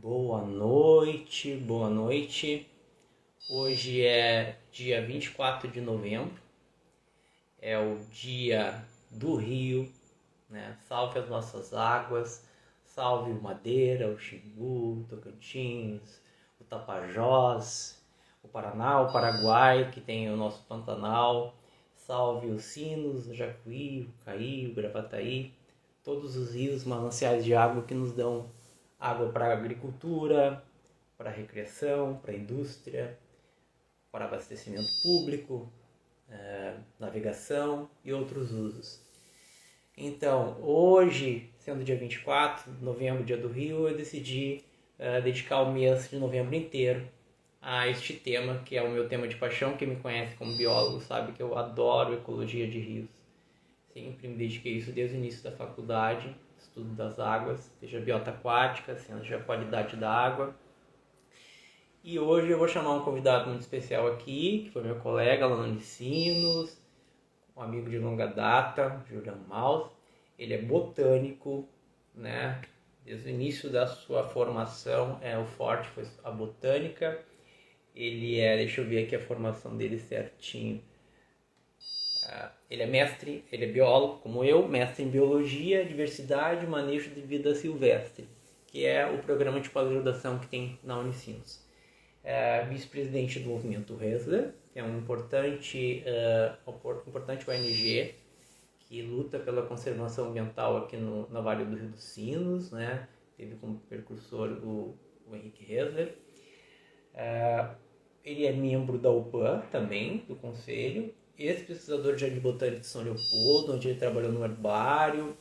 Boa noite, boa noite. Hoje é dia 24 de novembro, é o dia do Rio, né? Salve as nossas águas, salve o Madeira, o Xingu, o Tocantins, o Tapajós, o Paraná, o Paraguai, que tem o nosso Pantanal, salve os Sinos, o Jacuí, o Caí, o Gravataí, todos os rios, mananciais de água que nos dão água para a agricultura, para a recreação, para a indústria, para abastecimento público, navegação e outros usos. Então, hoje, sendo dia 24 de novembro, dia do Rio, eu decidi dedicar o mês de novembro inteiro a este tema, que é o meu tema de paixão. Quem me conhece como biólogo sabe que eu adoro ecologia de rios. Sempre me dediquei a isso desde o início da faculdade, estudo das águas, seja biota aquática, seja a qualidade da água. E hoje eu vou chamar um convidado muito especial aqui, que foi meu colega lá no Unicinos, um amigo de longa data, Julian Maus. Ele é botânico, né? Desde o início da sua formação, o forte foi a botânica. Deixa eu ver aqui a formação dele certinho. Ele é mestre, ele é biólogo, como eu, mestre em Biologia, Diversidade e Manejo de Vida Silvestre, que é o programa de pós-graduação que tem na Unicinos. É vice-presidente do movimento Resler, que é um importante ONG que luta pela conservação ambiental aqui na Vale do Rio dos Sinos, né? Teve como precursor o Henrique Resler. Ele é membro da UPAM também, do conselho, ex-pesquisador de Jardim Botânico de São Leopoldo, onde ele trabalhou no herbário,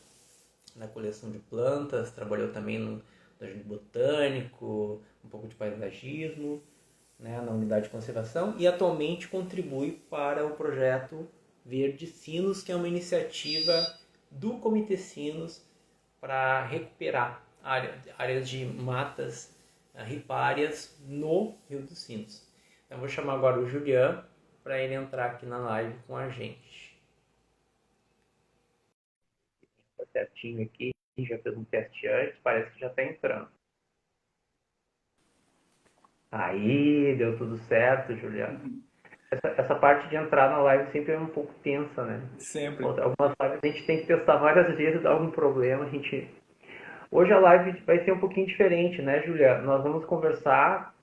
na coleção de plantas, trabalhou também no Jardim Botânico, um pouco de paisagismo, né, na unidade de conservação, e atualmente contribui para o projeto Verde Sinos, que é uma iniciativa do Comitê Sinos para recuperar áreas de matas ripárias no Rio dos Sinos. Então, eu vou chamar agora o Julian para ele entrar aqui na live com a gente. Tá certinho aqui, já fez um teste antes, parece que já está entrando. Aí, deu tudo certo, Juliano. Essa parte de entrar na live sempre é um pouco tensa, né? Sempre. Algumas lives a gente tem que testar várias vezes, dá algum problema, Hoje a live vai ser um pouquinho diferente, né, Juliano? Nós vamos conversar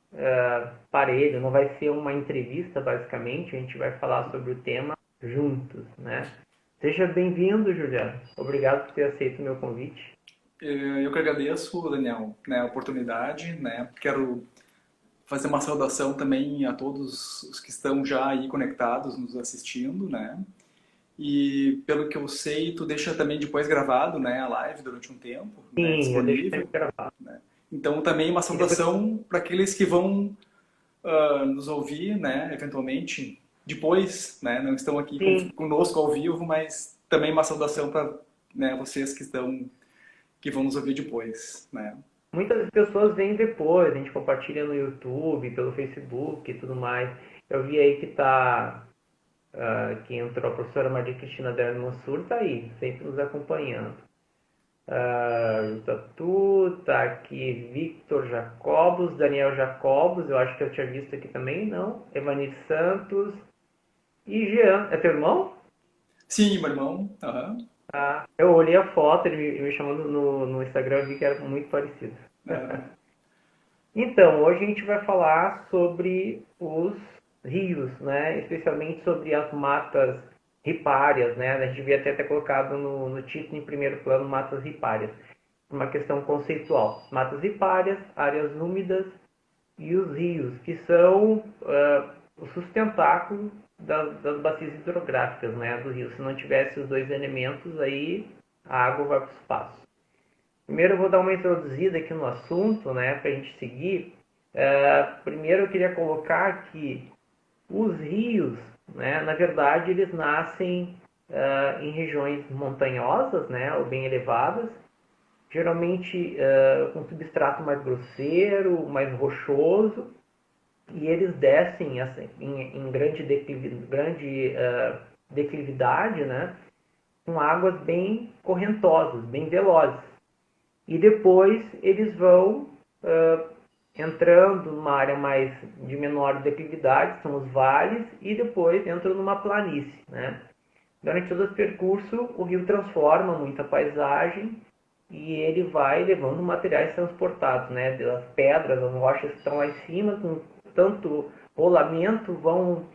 parelho, não vai ser uma entrevista, basicamente, a gente vai falar sobre o tema juntos, né? Seja bem-vindo, Juliano. Obrigado por ter aceito o meu convite. Eu que agradeço, Daniel, né, a oportunidade, né? Quero fazer uma saudação também a todos os que estão já aí conectados, nos assistindo, né? E pelo que eu sei, tu deixa também depois gravado, né, a live durante um tempo, né, Sim, eu deixo sempre disponível, gravado. né? Então também uma E depois, saudação para aqueles que vão nos ouvir, né, eventualmente depois, né? Não estão aqui sim, conosco ao vivo, mas também uma saudação para, né, vocês que vão nos ouvir depois, né? muitas pessoas vêm depois, a gente compartilha no YouTube, pelo Facebook e tudo mais. Eu vi aí que entrou a professora Maria Cristina Del Mansur, tá aí, sempre nos acompanhando. Tatu, tá aqui Victor Jacobos, Daniel Jacobos, eu acho que eu tinha visto aqui também, não? Evanir Santos e Jean. É teu irmão? Sim, meu irmão. Aham. Eu olhei a foto, ele me chamando no Instagram, eu vi que era muito parecido. Aham. Então, hoje a gente vai falar sobre os rios, né? Especialmente sobre as matas ripárias, né? A gente devia até ter colocado no título em primeiro plano matas ripárias. Uma questão conceitual. Matas ripárias, áreas úmidas e os rios, que são o sustentáculo das bacias hidrográficas, né, do rio. Se não tivesse os dois elementos, aí a água vai para o espaço. Primeiro eu vou dar uma introduzida aqui no assunto, né, para a gente seguir. Primeiro eu queria colocar que os rios, né, na verdade, eles nascem em regiões montanhosas, né, ou bem elevadas, geralmente com substrato mais grosseiro, mais rochoso, e eles descem assim, em grande declividade, né, com águas bem correntosas, bem velozes. E depois eles vão entrando numa área mais de menor declividade, são os vales, e depois entra numa planície, né? Durante todo esse percurso, o rio transforma muita paisagem e ele vai levando materiais transportados, né? As pedras, as rochas que estão lá em cima, com tanto rolamento, vão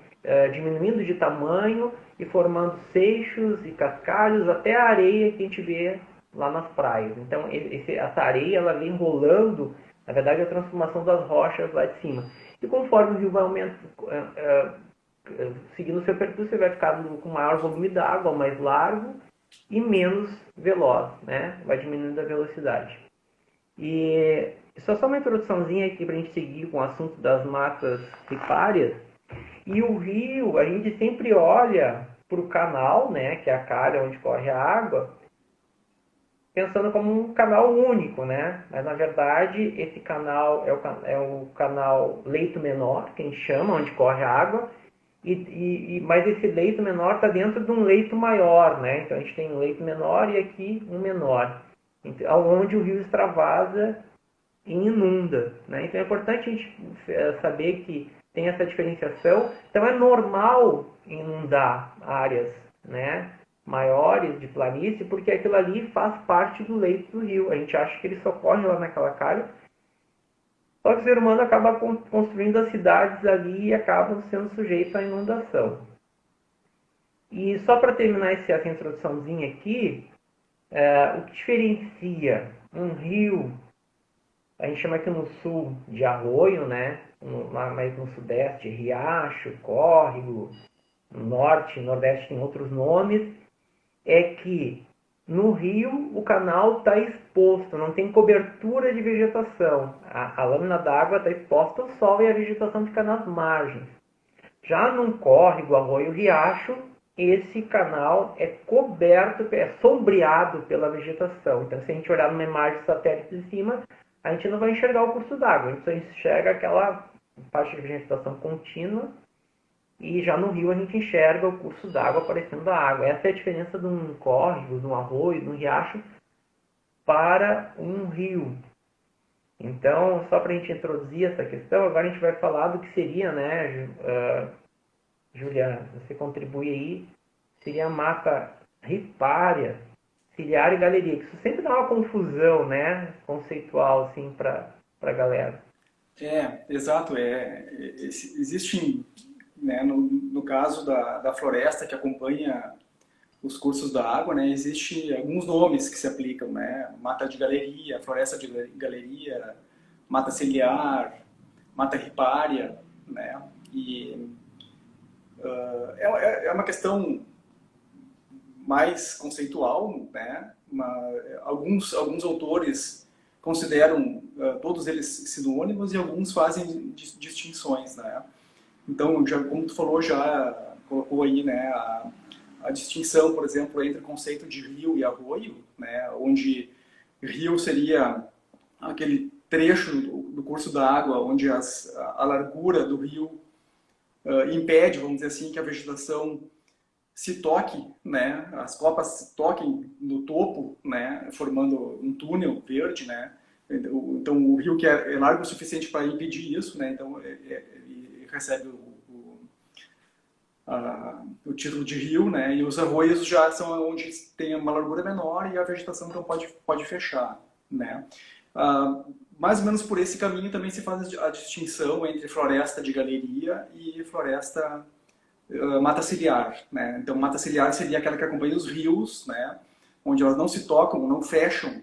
diminuindo de tamanho e formando seixos e cascalhos até a areia que a gente vê lá nas praias. Então, essa areia ela vem rolando, na verdade, a transformação das rochas lá de cima. E conforme o rio vai seguindo o seu percurso, você vai ficar com maior volume d'água, mais largo e menos veloz, né? Vai diminuindo a velocidade. E só uma introduçãozinha aqui para a gente seguir com o assunto das matas ripárias. E o rio, a gente sempre olha para o canal, né, que é a calha onde corre a água, pensando como um canal único, né? Mas na verdade esse canal é o canal leito menor, que a gente chama, onde corre a água, mas esse leito menor está dentro de um leito maior, né? Então a gente tem um leito menor e aqui um menor, onde o rio extravasa e inunda, né? Então é importante a gente saber que tem essa diferenciação. Então é normal inundar áreas, né, maiores de planície, porque aquilo ali faz parte do leito do rio. A gente acha que ele só corre lá naquela calha. Só que o ser humano acaba construindo as cidades ali e acabam sendo sujeitos à inundação. E só para terminar essa introduçãozinha aqui, o que diferencia um rio, a gente chama aqui no sul de arroio, né? Lá mais no sudeste, riacho, córrego, no norte e nordeste tem outros nomes, é que no rio o canal está exposto, não tem cobertura de vegetação. A lâmina d'água está exposta ao sol e a vegetação fica nas margens. Já num córrego, arroio, riacho, esse canal é coberto, é sombreado pela vegetação. Então, se a gente olhar numa imagem de satélite de cima, a gente não vai enxergar o curso d'água, a gente só enxerga aquela faixa de vegetação contínua, e já no rio a gente enxerga o curso d'água aparecendo da água. Essa é a diferença de um córrego, de um arroio, de um riacho para um rio. Então, só para a gente introduzir essa questão, agora a gente vai falar do que seria, né, Juliana, você contribui aí, seria a mata ripária, ciliar e galeria, que isso sempre dá uma confusão, né, conceitual, assim, para a galera. Exato. Existem, né, no caso da floresta que acompanha os cursos da água, né, existem alguns nomes que se aplicam, né, mata de galeria, floresta de galeria, mata ciliar, mata ripária, né, e é uma questão mais conceitual, né, alguns autores consideram todos eles sinônimos e alguns fazem distinções, né. Então, já, como tu falou, já colocou aí, né, a distinção, por exemplo, entre o conceito de rio e arroio, né, onde rio seria aquele trecho do curso da água onde a largura do rio impede, vamos dizer assim, que a vegetação se toque, né, as copas se toquem no topo, né, formando um túnel verde, né. Então o rio que é largo o suficiente para impedir isso, né, então ele recebe o título de rio, né, e os arroios já são onde tem uma largura menor e a vegetação então pode fechar, né. Mais ou menos por esse caminho também se faz a distinção entre floresta de galeria e floresta mata ciliar, né? Então, mata ciliar seria aquela que acompanha os rios, né? Onde elas não se tocam, não fecham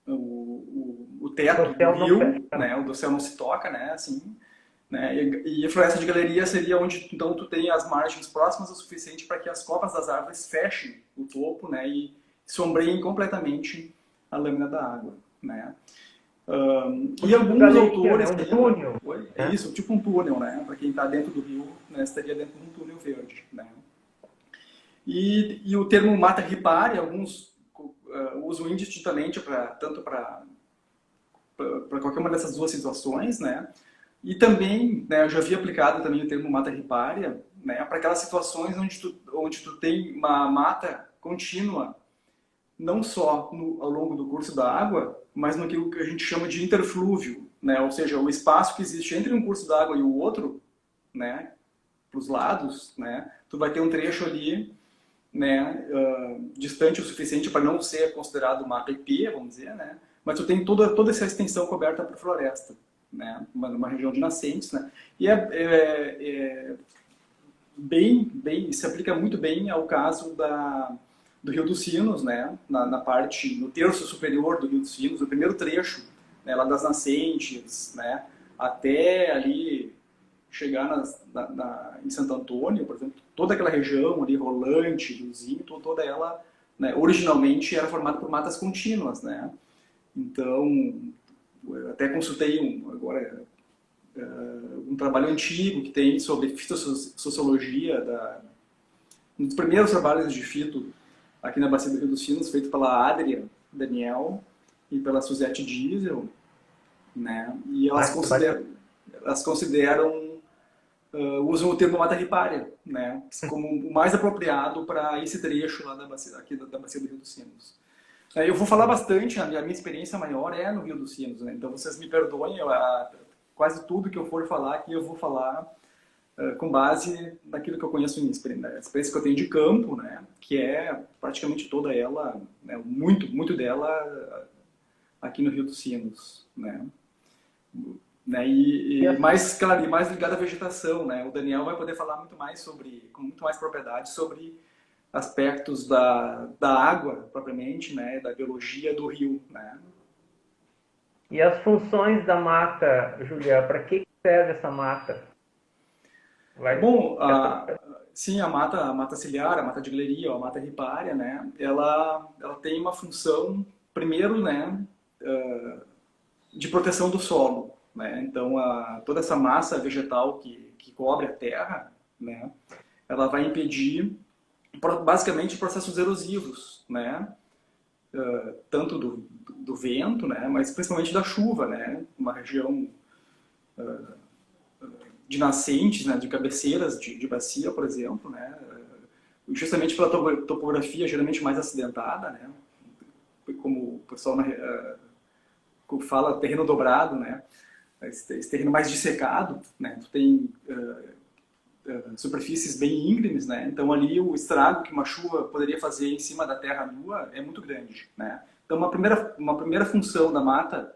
o teto do rio, né? O dossel não se toca, né? Assim, né? E a floresta de galeria seria onde então tu tem as margens próximas o suficiente para que as copas das árvores fechem o topo, né? E sombreiem completamente a lâmina da água, né? E alguns autores... Né? Um túnel. É isso, tipo um túnel, né? Para quem está dentro do rio, né, estaria dentro de um túnel verde, né? E o termo mata ripária, alguns usam indistintamente tanto para qualquer uma dessas duas situações, né? E também, né, eu já havia aplicado também o termo mata ripária, né, para aquelas situações onde tu tem uma mata contínua, não só ao longo do curso da água, mas naquilo que a gente chama de interflúvio, né? Ou seja, o espaço que existe entre um curso d'água e o outro, né? Para os lados, né? Tu vai ter um trecho ali, né? Distante o suficiente para não ser considerado uma APP, vamos dizer, né? Mas tu tem toda essa extensão coberta por floresta, né? Uma região de nascentes, né? E se aplica muito bem ao caso do Rio dos Sinos, né? No terço superior do Rio dos Sinos, o primeiro trecho, né? Lá das nascentes, né? Até ali chegar em Santo Antônio, por exemplo, toda aquela região ali, Rolante, Riozinho, toda ela, né? Originalmente era formada por matas contínuas, né? Então, eu até consultei agora um trabalho antigo que tem sobre fitossociologia, um dos primeiros trabalhos de fito aqui na Bacia do Rio dos Sinos, feito pela Adria Daniel e pela Suzette Diesel, né? E elas consideram usam o termo mata ripária, né? Como o mais apropriado para esse trecho lá da Bacia do Rio dos Sinos. Eu vou falar bastante, a minha experiência maior é no Rio dos Sinos, né? Então vocês me perdoem, quase tudo que eu for falar aqui eu vou falar com base naquilo que eu conheço a experiência que eu tenho de campo, né? Que é praticamente toda ela, né? muito dela aqui no Rio dos Sinos, né? E mais, claro, e mais ligado à vegetação, né? O Daniel vai poder falar com muito mais propriedade sobre aspectos da água propriamente, né? Da biologia do rio, né? E as funções da mata, Julia, para que serve essa mata? Bom, sim, a mata ciliar, a mata de galeria, a mata ripária, né? Ela tem uma função, primeiro, né? De proteção do solo, né? Então, toda essa massa vegetal que cobre a terra, né? Ela vai impedir, basicamente, processos erosivos, né? Tanto do vento, né? Mas principalmente da chuva, né? Uma região de nascentes, né? De cabeceiras de bacia, por exemplo, né? Justamente pela topografia geralmente mais acidentada, né? Como o pessoal fala, terreno dobrado, né? Esse terreno mais dissecado, né? Tu tem superfícies bem íngremes, né? Então ali o estrago que uma chuva poderia fazer em cima da terra nua é muito grande, né? Então uma primeira função da mata,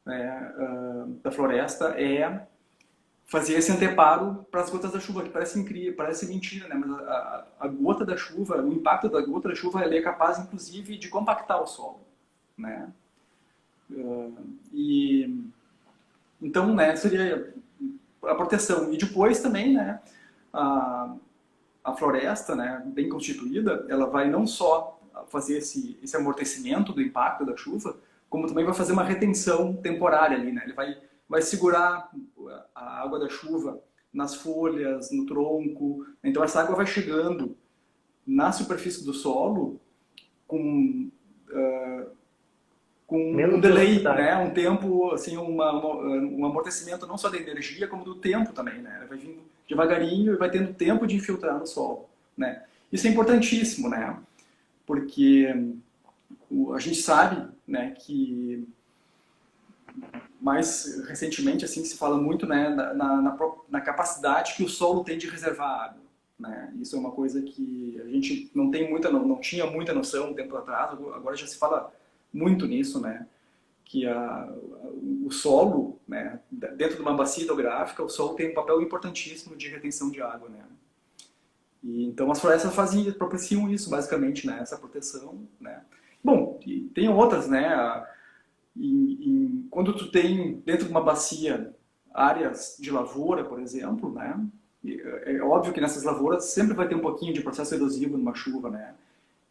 né, da floresta é fazer esse anteparo para as gotas da chuva, que parece incrível, parece mentira, né? Mas a gota da chuva, o impacto da gota da chuva, ele é capaz, inclusive, de compactar o solo, né? Então, né, seria a proteção. E depois também, né, a floresta, né, bem constituída, ela vai não só fazer esse amortecimento do impacto da chuva, como também vai fazer uma retenção temporária ali, né? Ele vai segurar a água da chuva nas folhas, no tronco. Então essa água vai chegando na superfície do solo com um delay, né? Um tempo, assim, um amortecimento não só da energia, como do tempo também, né? Ela vai vindo devagarinho e vai tendo tempo de infiltrar no solo, né? Isso é importantíssimo, né? Porque a gente sabe, né, que mais recentemente assim se fala muito, né, na capacidade que o solo tem de reservar água, né? Isso é uma coisa que a gente não tinha muita noção um tempo atrás, agora já se fala muito nisso, né? Que o solo, né, dentro de uma bacia hidrográfica, o solo tem um papel importantíssimo de retenção de água, né? E então as florestas propiciam isso basicamente, né? Essa proteção, né? Bom, e tem outras, né? Quando tu tem dentro de uma bacia áreas de lavoura, por exemplo, né? É óbvio que nessas lavouras sempre vai ter um pouquinho de processo erosivo numa chuva, né?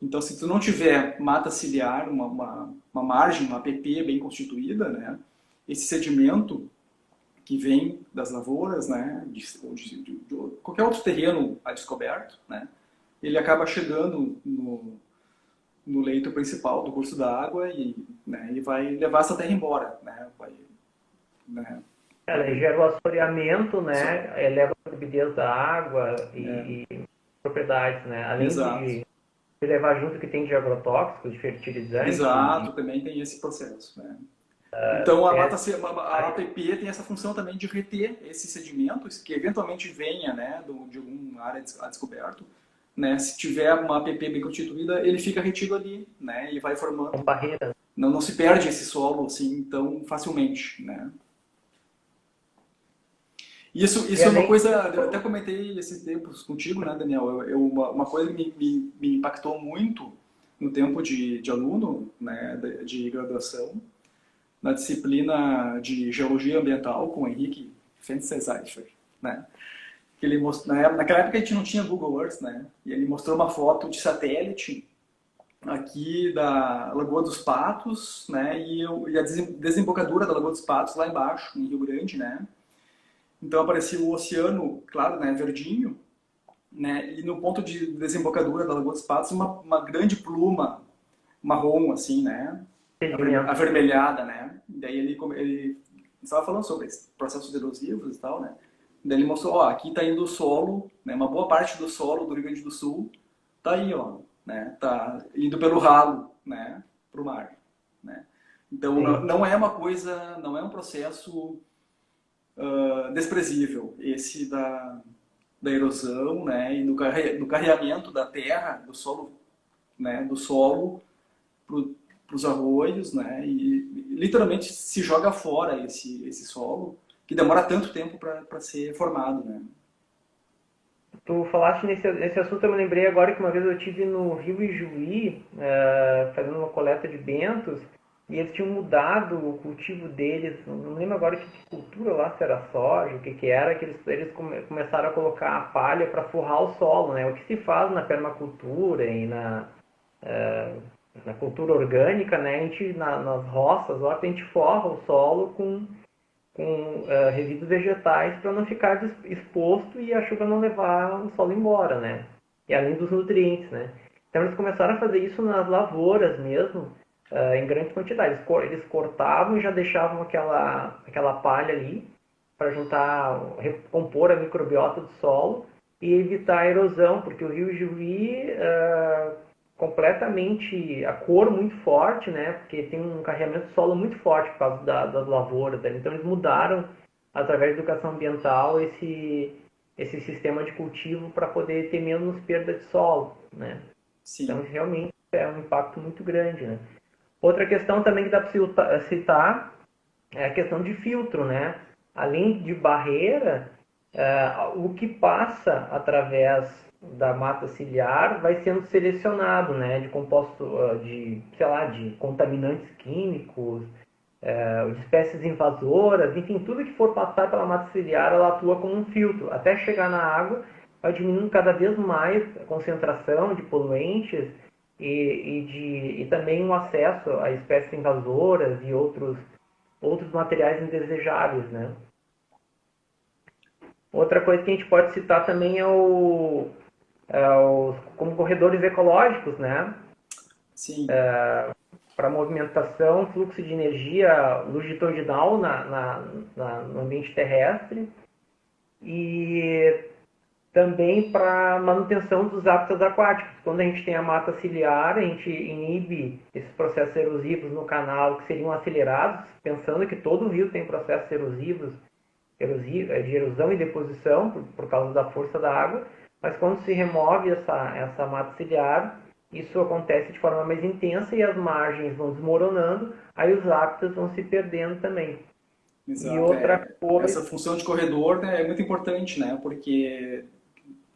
Então, se tu não tiver mata ciliar, uma margem, uma APP bem constituída, né? Esse sedimento que vem das lavouras, né? De qualquer outro terreno a descoberto, né? Ele acaba chegando no leito principal do curso da água né, e vai levar essa terra embora, né? Né? Ela gera o assoreamento, né? Eleva a turbidez da água e propriedades, né? Além Exato. de de levar junto o que tem de agrotóxicos, de fertilizante. Exato, também tem esse processo, né? Então, a APP tem essa função também de reter esses sedimentos que eventualmente venha, né, de alguma área a descoberto, né? Se tiver uma APP bem constituída, ele fica retido ali, né? E vai formando. Barreira. Não se perde esse solo assim tão facilmente, né? Isso é uma coisa, eu até comentei esses tempos contigo, né, Daniel? Uma coisa que me impactou muito no tempo de aluno, né, de graduação, na disciplina de Geologia Ambiental com o Henrique Fentzheifer, né? Que ele mostrou, naquela época a gente não tinha Google Earth, né? E ele mostrou uma foto de satélite aqui da Lagoa dos Patos, né? E a desembocadura da Lagoa dos Patos lá embaixo, em Rio Grande, né? Então aparecia o oceano, claro, né, verdinho, né? E no ponto de desembocadura da Lagoa dos Patos uma grande pluma marrom, assim, né? Avermelhada, né? E daí ele estava falando sobre esses processos erosivos e tal, né? Daí ele mostrou, ó, aqui está indo o solo, né? Uma boa parte do solo do Rio Grande do Sul tá aí, ó, né? Tá indo pelo ralo, né? Para o mar, né? Então não é uma coisa, não é um processo desprezível esse da erosão, né? E do carreamento da terra, do solo, né? Do solo para os arroios, né? E literalmente se joga fora esse solo que demora tanto tempo para ser formado, né? Tu falaste nesse assunto, eu me lembrei agora que uma vez eu estive no Rio Ijuí, fazendo uma coleta de bentos, e eles tinham mudado o cultivo deles, não lembro agora que cultura lá, se era soja, o que era, que eles começaram a colocar a palha para forrar o solo, né? O que se faz na permacultura e na cultura orgânica, né? A gente, nas roças, a gente forra o solo com resíduos vegetais para não ficar exposto e a chuva não levar o solo embora, né? E além dos nutrientes, né? Então eles começaram a fazer isso nas lavouras mesmo, em grandes quantidades. Eles cortavam e já deixavam aquela palha ali para juntar, recompor a microbiota do solo e evitar a erosão, porque o rio Juí completamente, a cor muito forte, né? Porque tem um carregamento de solo muito forte por causa das lavouras. Então eles mudaram, através da educação ambiental, esse sistema de cultivo para poder ter menos perda de solo, né? Sim. Então realmente é um impacto muito grande, né? Outra questão também que dá para citar é a questão de filtro, né? Além de barreira, o que passa através da mata ciliar vai sendo selecionado, né, de composto, de contaminantes químicos, de espécies invasoras, enfim, tudo que for passar pela mata ciliar, ela atua como um filtro, até chegar na água, vai diminuindo cada vez mais a concentração de poluentes e também o acesso a espécies invasoras e outros materiais indesejáveis, né. Outra coisa que a gente pode citar também como corredores ecológicos, né? Sim. Para movimentação, fluxo de energia longitudinal no ambiente terrestre e também para manutenção dos hábitats aquáticos. Quando a gente tem a mata ciliar, a gente inibe esses processos erosivos no canal que seriam acelerados, pensando que todo rio tem processos erosivos, de erosão e deposição por causa da força da água, mas quando se remove essa mata ciliar, isso acontece de forma mais intensa e as margens vão desmoronando, aí os hábitats vão se perdendo também. Exato. E outra coisa... Essa função de corredor, né, é muito importante, né, porque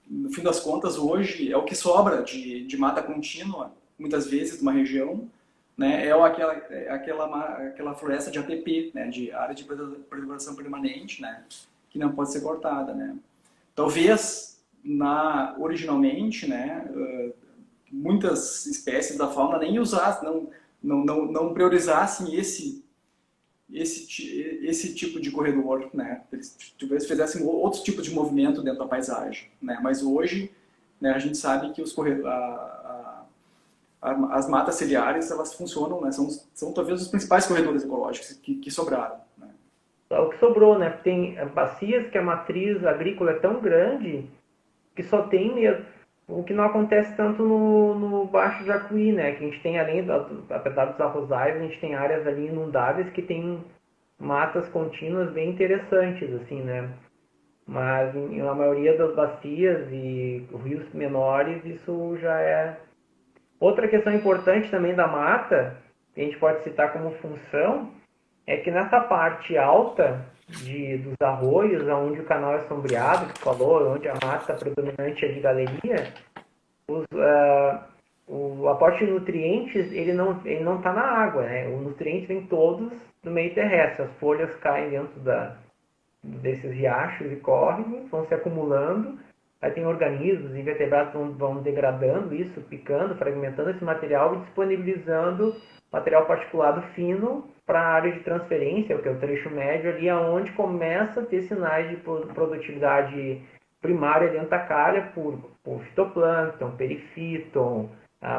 no fim das contas hoje é o que sobra de mata contínua, muitas vezes, de uma região, né, aquela floresta de APP, né, de área de preservação permanente, né, que não pode ser cortada, né. Talvez originalmente, né, muitas espécies da fauna nem usassem, não priorizassem esse tipo de corredor, né, eles talvez fizessem outro tipo de movimento dentro da paisagem, né, mas hoje, né, a gente sabe que as matas ciliares, elas funcionam, né? São talvez os principais corredores ecológicos que sobraram. Né? O que sobrou, né? Tem bacias que a matriz agrícola é tão grande que só tem mesmo. O que não acontece tanto no Baixo Jacuí, né? Que a gente tem, apesar dos arrozais, a gente tem áreas ali inundáveis que tem matas contínuas bem interessantes, assim, né? Mas na maioria das bacias e rios menores, isso já é. Outra questão importante também da mata, que a gente pode citar como função, é que nessa parte alta dos arroios, onde o canal é sombreado, que tu falou, onde a mata predominante é de galeria, os, o aporte de nutrientes ele não está na água, né? Os nutrientes vêm todos do meio terrestre. As folhas caem dentro desses riachos e córregos, vão se acumulando. Aí tem organismos, invertebrados vão degradando isso, picando, fragmentando esse material e disponibilizando material particulado fino para a área de transferência, que é o trecho médio ali, aonde começa a ter sinais de produtividade primária dentro da calha por fitoplâncton, perifíton,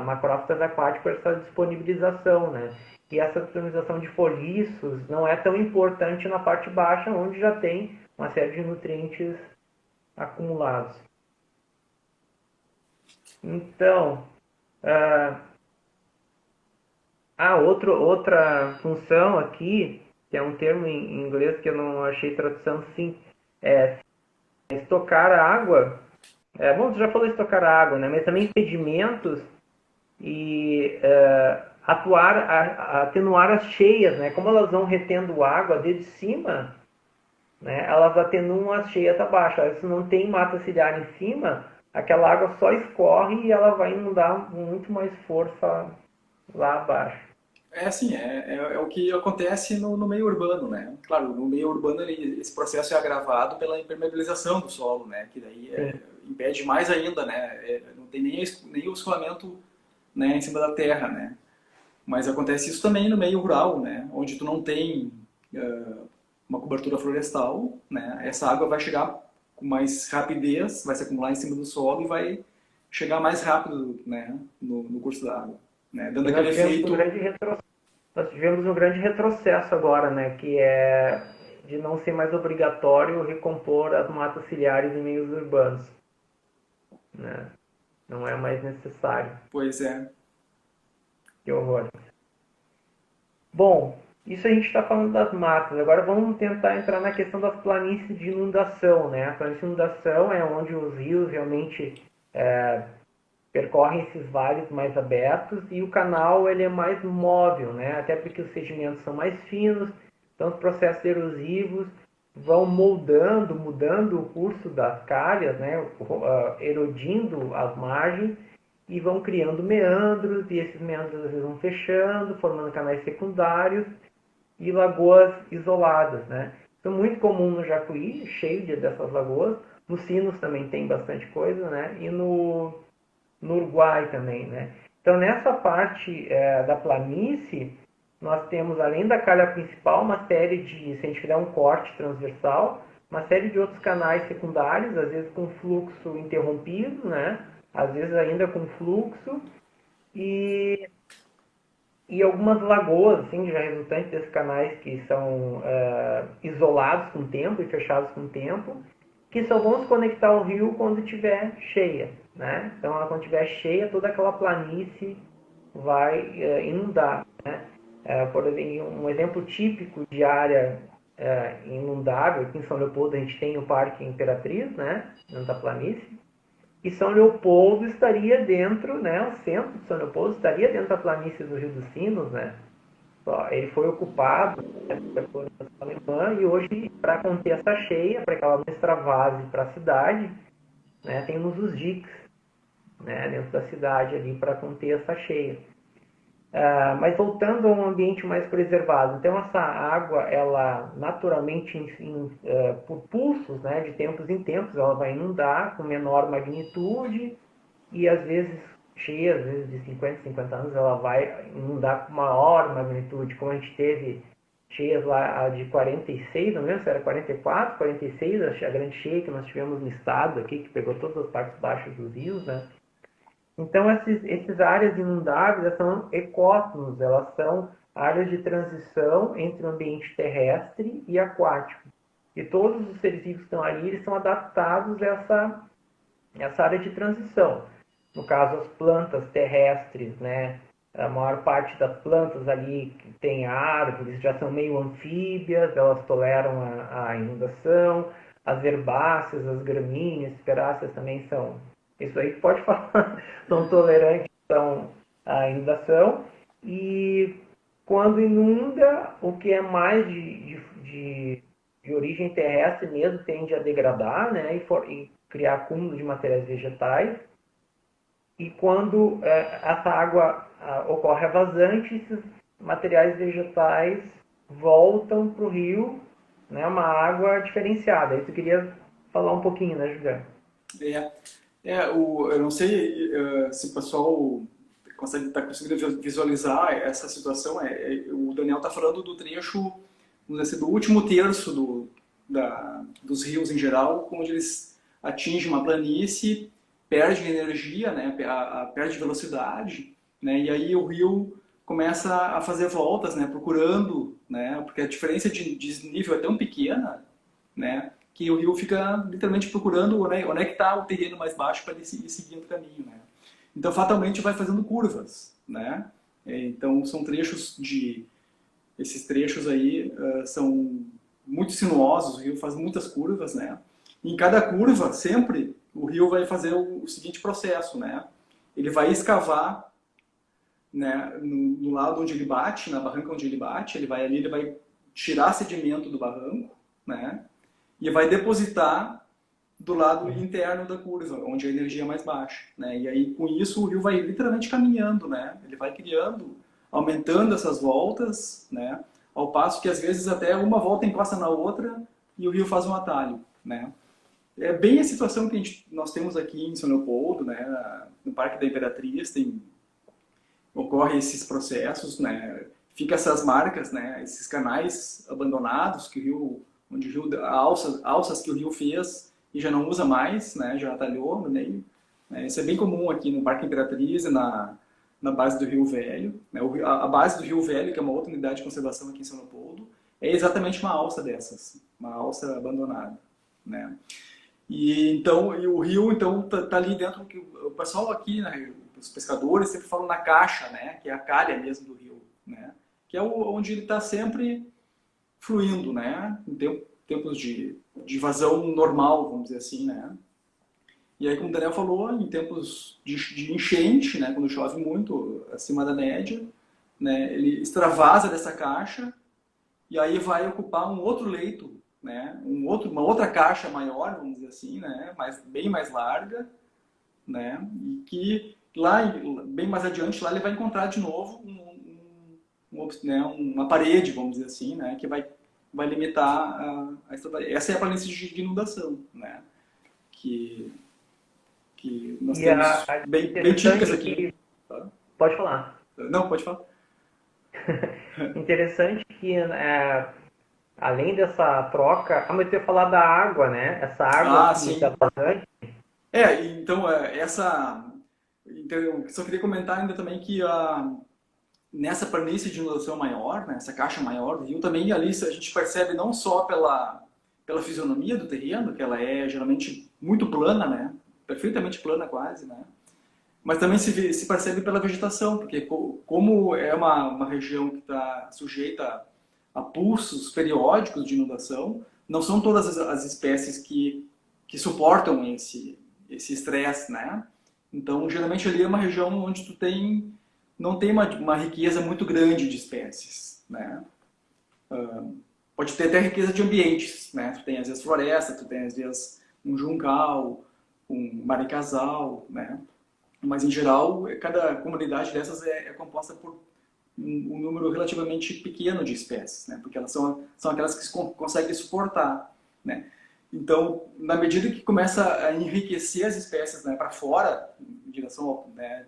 macrófitas aquáticos, essa disponibilização, né? E essa disponibilização de foliços não é tão importante na parte baixa, onde já tem uma série de nutrientes acumulados. Então, outra função aqui, que é um termo em inglês que eu não achei tradução sim, é estocar a água. Bom, você já falou estocar a água, né? Mas também sedimentos e atenuar as cheias, né? Como elas vão retendo água desde cima, né? Elas atenuam as cheias abaixo. Se não tem mata ciliar em cima, aquela água só escorre e ela vai inundar com muito mais força lá abaixo. É assim, é o que acontece no meio urbano, né? Claro, no meio urbano esse processo é agravado pela impermeabilização do solo, né? Que daí Sim. impede mais ainda, né? Não tem nem o escoamento, né, em cima da terra, né? Mas acontece isso também no meio rural, né? Onde tu não tem uma cobertura florestal, né? Essa água vai chegar com mais rapidez, vai se acumular em cima do solo e vai chegar mais rápido, né, no curso da água, né? Dando E aquele efeito. nós tivemos um grande retrocesso agora, né? Que é de não ser mais obrigatório recompor as matas ciliares em meios urbanos, né? Não é mais necessário. Pois é. Que horror. Bom, isso a gente está falando das matas. Agora vamos tentar entrar na questão das planícies de inundação, né? A planície de inundação é onde os rios realmente percorrem esses vales mais abertos e o canal ele é mais móvel, né? Até porque os sedimentos são mais finos, então os processos erosivos vão mudando o curso das calhas, né? Erodindo as margens e vão criando meandros, e esses meandros às vezes vão fechando, formando canais secundários e lagoas isoladas, né? Então, muito comum no Jacuí, cheio dessas lagoas. Nos Sinos também tem bastante coisa, né? E no Uruguai também, né? Então, nessa parte da planície, nós temos, além da calha principal, uma série de, se a gente fizer um corte transversal, uma série de outros canais secundários, às vezes com fluxo interrompido, né? Às vezes ainda com fluxo, e, e algumas lagoas, assim, já resultantes desses canais que são isolados com o tempo e fechados com o tempo, que só vão se conectar ao rio quando estiver cheia, né? Então, quando estiver cheia, toda aquela planície vai inundar, né? Por exemplo, um exemplo típico de área inundável, aqui em São Leopoldo a gente tem o Parque Imperatriz, né? Dentro da planície. E São Leopoldo estaria dentro, né? O centro de São Leopoldo estaria dentro da planície do Rio dos Sinos, né? Ele foi ocupado pela alemã e hoje, para conter essa cheia, para que ela não extravase para a cidade, né, temos os diques, né, dentro da cidade ali para conter essa cheia. Mas voltando a um ambiente mais preservado, então essa água, ela naturalmente, por pulsos, né, de tempos em tempos, ela vai inundar com menor magnitude e às vezes cheia, às vezes de 50 anos, ela vai inundar com maior magnitude, como a gente teve cheias lá de 46, não lembro se era 44, 46, a grande cheia que nós tivemos no estado aqui, que pegou todas as partes baixas dos rios, né? Então, essas áreas inundáveis, elas são ecótonos, elas são áreas de transição entre o ambiente terrestre e aquático. E todos os seres vivos que estão ali, eles são adaptados a essa área de transição. No caso, as plantas terrestres, né? A maior parte das plantas ali que tem árvores já são meio anfíbias, elas toleram a inundação. As herbáceas, as gramíneas, esperáceas também são. Isso aí pode falar, são tolerantes à inundação. E quando inunda, o que é mais de origem terrestre mesmo tende a degradar, né? E criar acúmulo de materiais vegetais. E quando essa água ocorre a vazante, esses materiais vegetais voltam para o rio, né, uma água diferenciada. Isso eu queria falar um pouquinho, né, Juliano? É, eu não sei se o pessoal tá conseguindo visualizar essa situação. O Daniel está falando do trecho, vamos dizer assim, do último terço dos rios em geral, onde eles atingem uma planície, perdem energia, né, perde velocidade, né, e aí o rio começa a fazer voltas, né, procurando, né, porque a diferença de desnível é tão pequena, né, que o rio fica literalmente procurando onde é que está o terreno mais baixo para ele ir seguindo o caminho, né. Então, fatalmente, vai fazendo curvas, né. Então, são trechos esses trechos aí são muito sinuosos, o rio faz muitas curvas, né. E em cada curva, sempre, o rio vai fazer o seguinte processo, né. Ele vai escavar, né, no lado onde ele bate, na barranca onde ele bate, ele vai tirar sedimento do barranco, né, e vai depositar do lado interno da curva, onde a energia é mais baixa, né? E aí com isso o rio vai literalmente caminhando, né? Ele vai criando, aumentando essas voltas, né? Ao passo que às vezes até uma volta encosta na outra e o rio faz um atalho, né? É bem a situação que nós temos aqui em São Leopoldo, né? No Parque da Imperatriz ocorrem esses processos, né? Fica essas marcas, né? Esses canais abandonados que o rio, onde o rio alças que o rio fez e já não usa mais, né? Já atalhou no meio. Isso é bem comum aqui no Parque Imperatriz e na base do Rio Velho, né? A base do Rio Velho, que é uma outra unidade de conservação aqui em São Leopoldo, é exatamente uma alça dessas, uma alça abandonada, né? E o rio então tá ali dentro que o pessoal aqui, né, os pescadores sempre falam na caixa, né, que é a calha mesmo do rio, né, que é onde ele está sempre fluindo, né, em tempos de vazão normal, vamos dizer assim, né. E aí, como o Daniel falou, em tempos de enchente, né, quando chove muito acima da média, né, ele extravasa dessa caixa e aí vai ocupar um outro leito, né, uma outra caixa maior, vamos dizer assim, né, bem mais larga, né, e que lá, bem mais adiante, lá ele vai encontrar de novo né, uma parede, vamos dizer assim, né, que vai limitar essa é a planície de inundação, né, que, que nós E temos bem típicas interessante aqui. que... Pode falar. Não, pode falar. Interessante que além dessa troca... Ah, mas eu ia falar da água, né? Essa água que Sim. está vazante. Então, então, eu só queria comentar ainda também que nessa planície de inundação maior, né, essa caixa maior do rio, também ali a gente percebe não só pela fisionomia do terreno, que ela é geralmente muito plana, né, perfeitamente plana quase, né, mas também se percebe pela vegetação, porque como é uma região que está sujeita a pulsos periódicos de inundação, não são todas as espécies que suportam esse estresse, né? Então, geralmente ali é uma região onde não tem uma riqueza muito grande de espécies, né? Pode ter até riqueza de ambientes, né? Tu tem às vezes floresta, tu tem às vezes um juncal, um maricazal, né? Mas em geral, cada comunidade dessas é composta por um número relativamente pequeno de espécies, né? Porque elas são aquelas que conseguem suportar, né? Então, na medida que começa a enriquecer as espécies, né, para fora, em direção, né,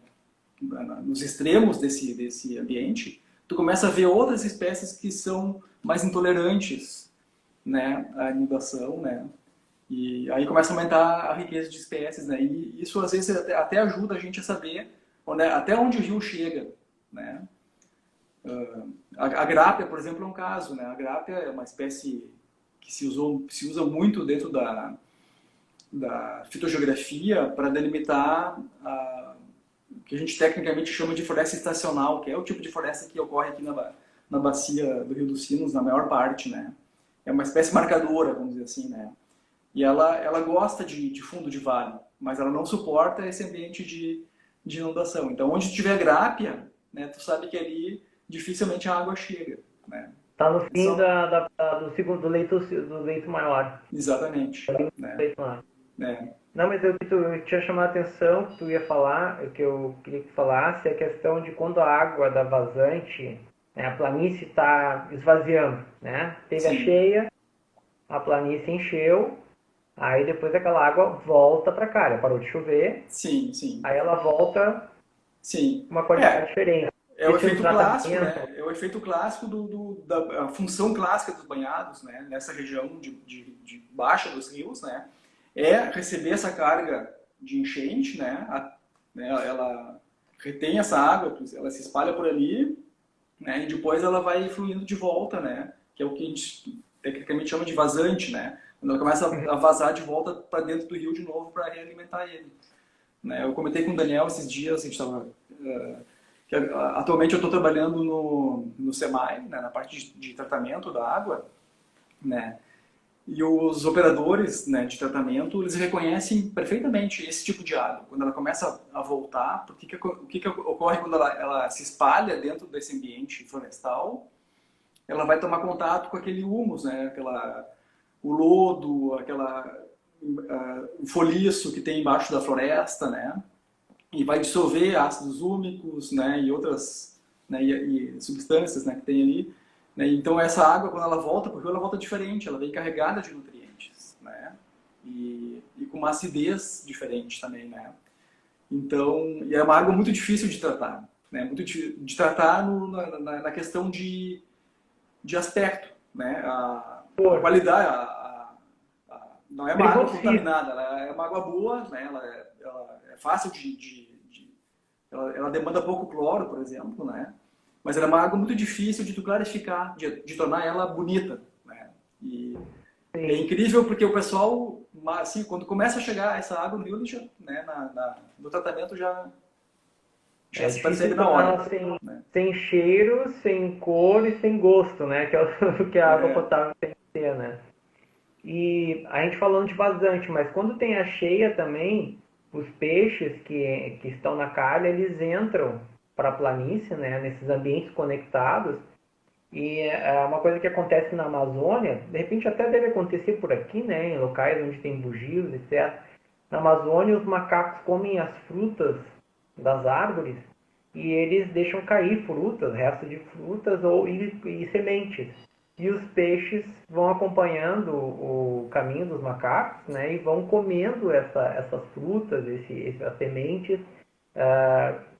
nos extremos desse ambiente, tu começa a ver outras espécies que são mais intolerantes, né, à inundação, né? E aí começa a aumentar a riqueza de espécies, né? E isso às vezes até ajuda a gente a saber até onde o rio chega, né? A grápia, por exemplo, é um caso, né? A grápia é uma espécie que se usa muito dentro da fitogeografia para delimitar o que a gente tecnicamente chama de floresta estacional, que é o tipo de floresta que ocorre aqui na bacia do Rio dos Sinos, na maior parte, né? É uma espécie marcadora, vamos dizer assim, né? E ela gosta de fundo de vale, mas ela não suporta esse ambiente de inundação. Então, onde tiver grápea, né, tu sabe que ali dificilmente a água chega, né? Tá no fim Só... do segundo do leito maior. Exatamente, Do né? leito maior. É. Não, mas eu tinha chamado a atenção que tu ia falar, o que eu queria que tu falasse, é a questão de quando a água da vazante, né, a planície está esvaziando, né? Teve a Sim, cheia, a planície encheu, aí depois aquela água volta para cá, ela parou de chover, sim, sim, aí ela volta sim. com uma qualidade É, diferente. é o Esse é um efeito clássico, tratamento. né? É o efeito clássico da a função clássica dos banhados, né? Nessa região de baixa dos rios, né? É receber essa carga de enchente, né? Ela retém essa água, ela se espalha por ali, né? E depois ela vai fluindo de volta, né? Que é o que a gente tecnicamente chama de vazante, né? Quando ela começa a vazar de volta para dentro do rio de novo para realimentar ele, né? Eu comentei com o Daniel esses dias, a gente estava que atualmente eu estou trabalhando no SEMAI, né, na parte de tratamento da água, né? E os operadores, né, de tratamento, eles reconhecem perfeitamente esse tipo de água. Quando ela começa a voltar, o que ocorre quando ela se espalha dentro desse ambiente florestal? Ela vai tomar contato com aquele humus, né? O lodo, o foliço que tem embaixo da floresta, né? E vai dissolver ácidos úmicos, né? E outras, né? E substâncias, né? Que tem ali. Né? Então essa água, quando ela volta para o rio, ela volta diferente, ela vem carregada de nutrientes, né? E com uma acidez diferente também, né? Então, e é uma água muito difícil de tratar, né? Muito de tratar na questão de aspecto, né? A Pô, qualidade, não é uma água perigodicíssimo. contaminada, ela é uma água boa, né? Ela é fácil ela demanda pouco cloro, por exemplo, né? Mas ela é uma água muito difícil de tu clarificar, de tornar ela bonita, né? E é Sim. incrível porque o pessoal, assim, quando começa a chegar essa água no rio, já, né, no tratamento já É se difícil percebe na tornar hora, ela sem, né? sem cheiro, sem cor e sem gosto, né? Que é o que a água É, potável tem que ter, né? E a gente falando de vazante, mas quando tem a cheia também, os peixes que estão na calha, eles entram para a planície, né? Nesses ambientes conectados. E é uma coisa que acontece na Amazônia, de repente até deve acontecer por aqui, né? Em locais onde tem bugios, etc. Na Amazônia, os macacos comem as frutas das árvores e eles deixam cair frutas, restos de frutas e sementes. E os peixes vão acompanhando o caminho dos macacos, né, e vão comendo essas frutas, essas sementes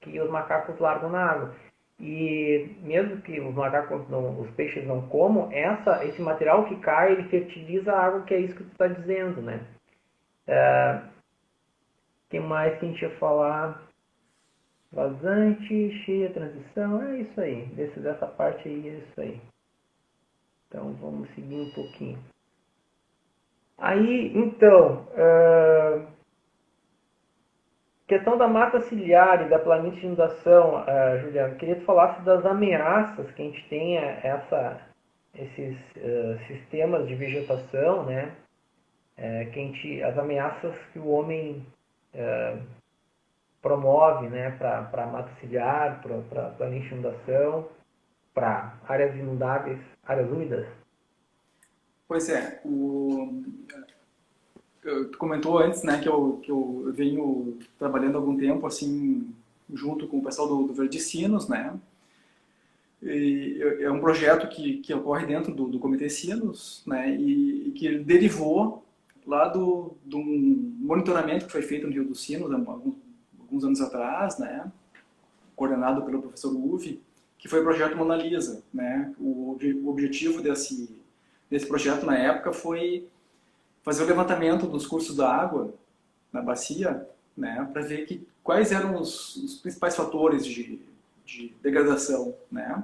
que os macacos largam na água. E mesmo que os peixes não comam, esse material que cai, ele fertiliza a água, que é isso que tu está dizendo, né? O que mais que a gente ia falar? Vazante, cheia, transição, é isso aí. Dessa parte aí, é isso aí. Então, vamos seguir um pouquinho. Aí, então, questão da mata ciliar e da planície de inundação, Juliano, queria que tu falasse das ameaças que a gente tem esses sistemas de vegetação, né? As ameaças que o homem promove, né, para a mata ciliar, para planície de inundação, para áreas inundáveis, áreas úmidas. pois é, tu comentou antes, né, que eu venho trabalhando há algum tempo, assim, junto com o pessoal do Verdicinos, né, e é um projeto que ocorre dentro do Comitê Sinos, né, e que ele derivou lá de um monitoramento que foi feito no Rio dos Sinos há alguns anos atrás, né, coordenado pelo professor Uve, que foi o projeto Mona Lisa, né. O objetivo desse projeto na época foi fazer o levantamento dos cursos da água na bacia, né, para ver quais eram os principais fatores de degradação, né.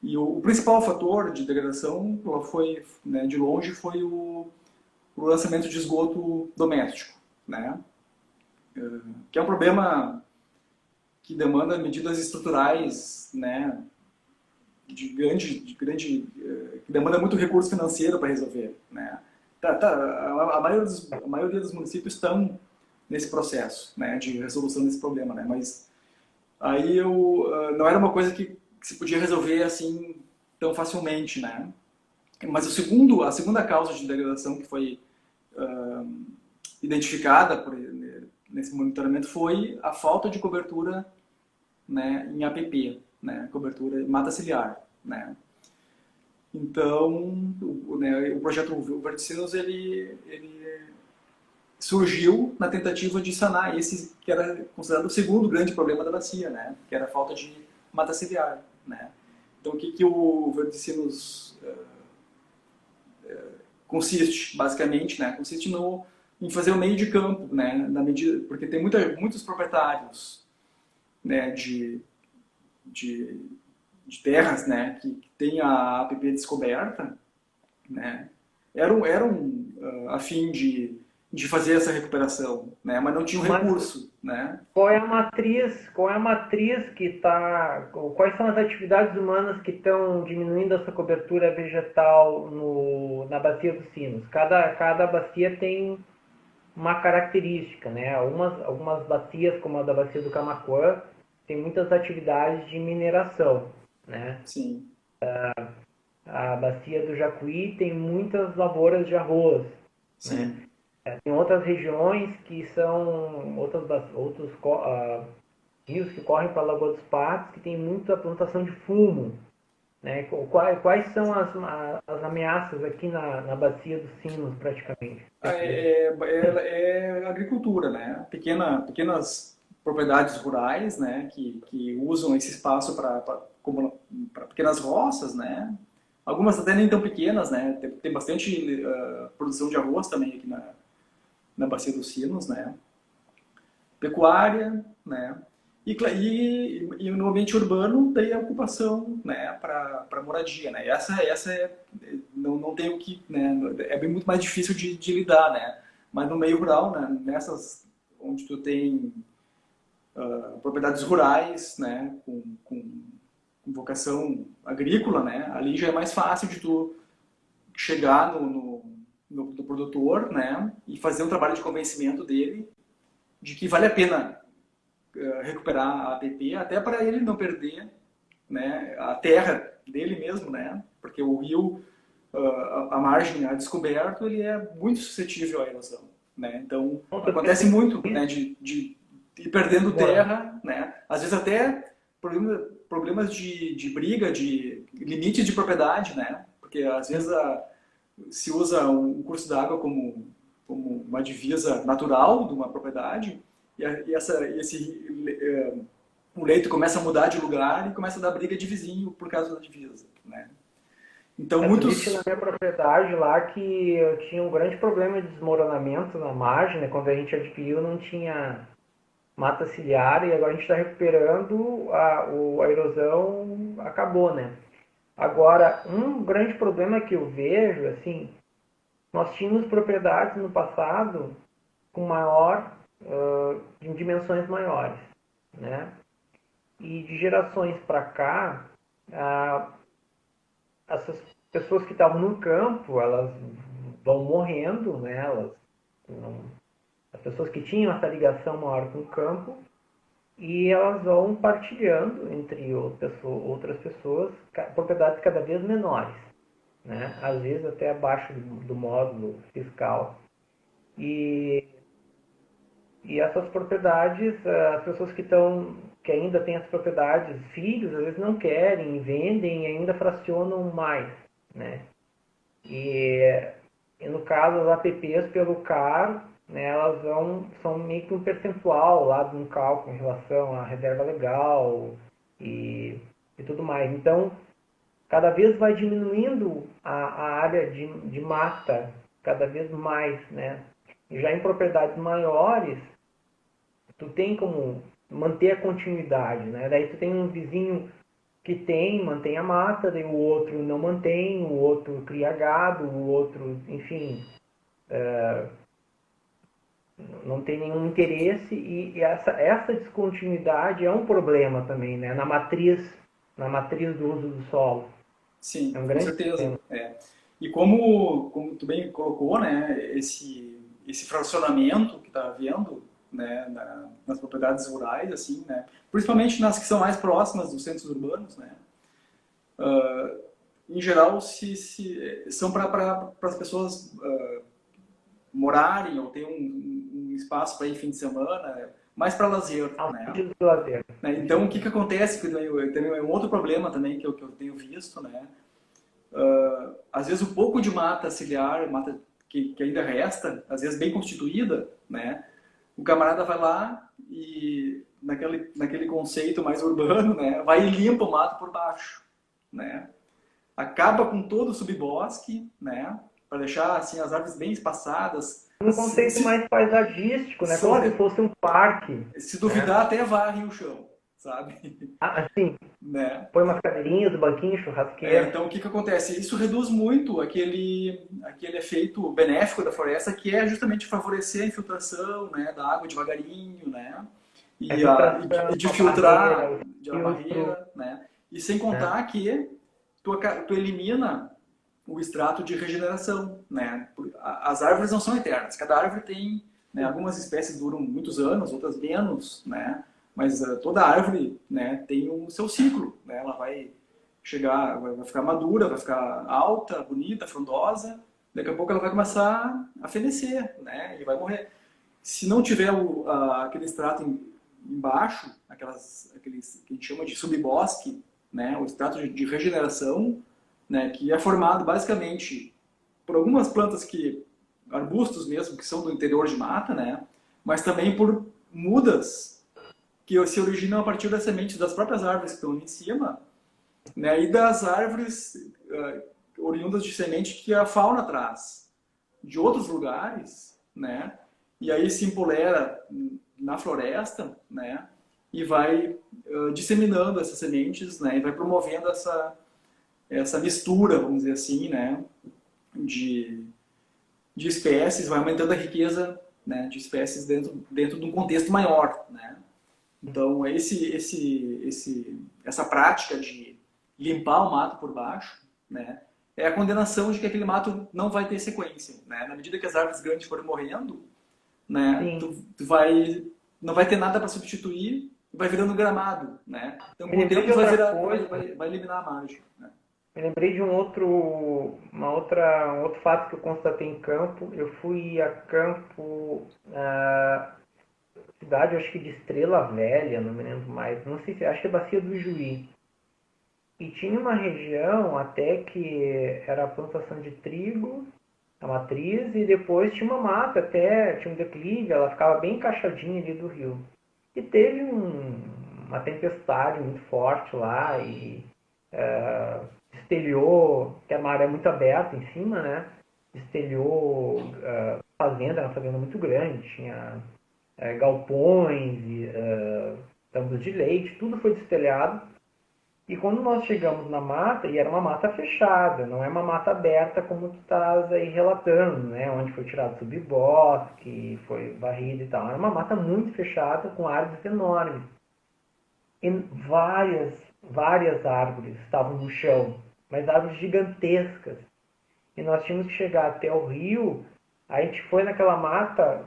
E o principal fator de degradação foi, né, de longe, foi o lançamento de esgoto doméstico, né? Que é um problema que demanda medidas estruturais, né? Que demanda muito recurso financeiro para resolver, né? A maioria dos municípios estão nesse processo, né, de resolução desse problema, né? Mas aí não era uma coisa que se podia resolver assim tão facilmente, né? Mas a segunda causa de degradação que foi identificada nesse monitoramento foi a falta de cobertura, né, em APP, né, cobertura em mata ciliar, né. Então, o projeto Verticinos, ele surgiu na tentativa de sanar esse que era considerado o segundo grande problema da bacia, né, que era a falta de mata ciliar, né. Então, o que o Verticinos consiste, basicamente, né, consiste em fazer o meio de campo, né, na medida, porque tem muitos proprietários, né, de, de terras, né, que tem a APP descoberta, né, eram a fim de fazer essa recuperação, né, mas não tinham Mas recurso, né. qual é a matriz que está, quais são as atividades humanas que estão diminuindo essa cobertura vegetal na bacia dos Sinos? Cada bacia tem uma característica, né? Algumas bacias, como a da bacia do Camaquã, tem muitas atividades de mineração, né? Sim, A bacia do Jacuí tem muitas lavouras de arroz, né? sim. Tem outras regiões que são outros rios que correm para a Lagoa dos Patos que tem muita plantação de fumo, né? Quais são as ameaças aqui na bacia dos Sinos, praticamente? É agricultura, né? Pequenas propriedades rurais, né? Que usam esse espaço para pequenas roças, né? Algumas até nem tão pequenas, né? Tem bastante produção de arroz também aqui na Bacia dos Sinos, né? Pecuária, né? E no ambiente urbano tem a ocupação, né, para moradia, né? Não tem o que, né, é bem muito mais difícil de lidar, né? Mas no meio rural, né, nessas onde tu tem propriedades rurais, né, com vocação agrícola, né, ali já é mais fácil de tu chegar no produtor, né, e fazer um trabalho de convencimento dele de que vale a pena recuperar a APP, até para ele não perder, né, a terra dele mesmo, né, porque o rio, a margem a descoberto, ele é muito suscetível à erosão, né, então acontece muito, né, de ir perdendo terra, né, às vezes até problemas de briga, de limite de propriedade, né, porque às vezes se usa um curso d'água como uma divisa natural de uma propriedade, o leito começa a mudar de lugar e começa a dar briga de vizinho por causa da divisa, né? Então Tu disse na muitos, minha propriedade lá que eu tinha um grande problema de desmoronamento na margem, né? Quando a gente adquiriu não tinha mata ciliar e agora a gente está recuperando, a erosão acabou, né? Agora, um grande problema que eu vejo, assim, nós tínhamos propriedades no passado com em dimensões maiores, né? E de gerações para cá, essas pessoas que estavam no campo, elas vão morrendo, né? As pessoas que tinham essa ligação maior com o campo, e elas vão partilhando entre outras pessoas propriedades cada vez menores, né? Às vezes até abaixo do módulo fiscal. E essas propriedades, as pessoas que ainda têm as propriedades, filhos, às vezes não querem, vendem e ainda fracionam mais, né? E no caso, as APPs pelo CAR, né, elas são meio que um percentual lá de um cálculo em relação à reserva legal e tudo mais. Então, cada vez vai diminuindo a área de mata, cada vez mais, né? E já em propriedades maiores, tu tem como manter a continuidade, né? Daí tu tem um vizinho que mantém a mata, daí o outro não mantém, o outro cria gado, o outro, enfim, não tem nenhum interesse e essa descontinuidade é um problema também, né? Na matriz do uso do solo. Sim, É um com grande certeza. problema. E como tu bem colocou, né, esse fracionamento que está havendo, né, nas propriedades rurais, assim, né, principalmente nas que são mais próximas dos centros urbanos, né, em geral são para as pessoas morarem ou ter um espaço para ir fim de semana, mais para lazer, É um né? sentido do lazer. Né? Então, o que acontece, que também é um outro problema também que eu tenho visto, né? Às vezes o pouco de mata ciliar, mata que ainda resta, às vezes bem constituída, né? O camarada vai lá e, naquele conceito mais urbano, né? Vai e limpa o mato por baixo, né? Acaba com todo o subbosque, né? Para deixar assim, as árvores bem espaçadas. Um conceito mais paisagístico, né? Como se Olha, fosse um parque, se né? duvidar, até varre o chão, sabe? Assim, Né? põe umas cadeirinhas, banquinho, churrasqueira. Então, o que acontece? Isso reduz muito aquele efeito benéfico da floresta, que é justamente favorecer a infiltração, né, da água devagarinho, né, A e filtração, de a barreira, filtrar o de a filtro, barreira, né, e sem né? contar que tu elimina o extrato de regeneração, né. As árvores não são eternas, cada árvore tem, né, algumas espécies duram muitos anos, outras menos, né, mas toda árvore, né, tem o seu ciclo, né, ela vai chegar, vai ficar madura, vai ficar alta, bonita, frondosa, daqui a pouco ela vai começar a fenecer, né, e vai morrer. Se não tiver aquele extrato embaixo, aqueles que a gente chama de subbosque, né, o extrato de regeneração, né, que é formado basicamente por algumas plantas arbustos mesmo, que são do interior de mata, né, mas também por mudas que se originam a partir das sementes das próprias árvores que estão ali em cima, né, e das árvores oriundas de semente que a fauna traz de outros lugares, né, e aí se empolera na floresta, né, e vai disseminando essas sementes, né, e vai promovendo essa mistura, vamos dizer assim, né, de espécies, vai aumentando a riqueza, né, de espécies dentro de um contexto maior, né. Então, essa prática de limpar o mato por baixo, né, é a condenação de que aquele mato não vai ter sequência, né? Na medida que as árvores grandes forem morrendo, né, Sim. não vai ter nada para substituir, vai virando gramado, né? Então, Me com o lembrei de tempo outra coisa. vai eliminar a margem, né? Me lembrei de um outro fato que eu constatei em campo. Eu fui a campo, cidade, acho que de Estrela Velha, não me lembro mais. Não sei se, acho que é Bacia do Juí. E tinha uma região até que era a plantação de trigo, a matriz, e depois tinha uma mata até, tinha um declive, ela ficava bem encaixadinha ali do rio. E teve uma tempestade muito forte lá e estelhou, que era uma área muito aberta em cima, né? Estelhou fazenda, era uma fazenda muito grande, tinha galpões, campos de leite, tudo foi destelhado. E quando nós chegamos na mata, e era uma mata fechada, não é uma mata aberta como tu estás aí relatando, né? Onde foi tirado subbosque, foi varrido e tal. Era uma mata muito fechada, com árvores enormes. E várias árvores estavam no chão, mas árvores gigantescas. E nós tínhamos que chegar até o rio, a gente foi naquela mata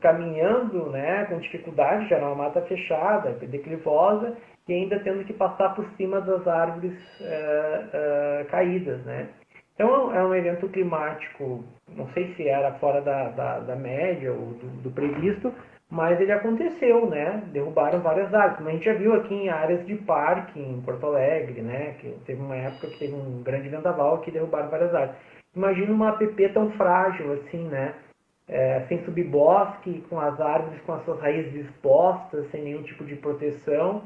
caminhando, né, com dificuldade, já era uma mata fechada, declivosa, e ainda tendo que passar por cima das árvores caídas, né. Então é um evento climático, não sei se era fora da média ou do previsto, mas ele aconteceu, né, derrubaram várias árvores, como a gente já viu aqui em áreas de parque, em Porto Alegre, né, que teve uma época que teve um grande vendaval que derrubaram várias árvores. Imagina uma APP tão frágil assim, né, sem subbosque, com as árvores com as suas raízes expostas, sem nenhum tipo de proteção.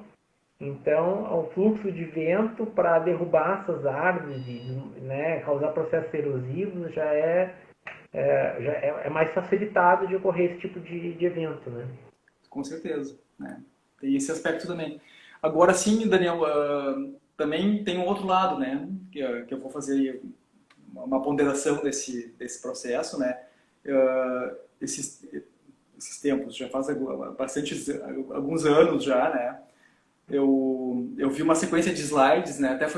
Então, o fluxo de vento para derrubar essas árvores e, né, causar processos erosivos já é mais facilitado de ocorrer esse tipo de evento, né? Com certeza, né? Tem esse aspecto também. Agora sim, Daniel, também tem um outro lado, né? Que eu vou fazer uma ponderação desse processo, né? Esses tempos, já faz alguns anos já, né? Eu vi uma sequência de slides, né? Ainda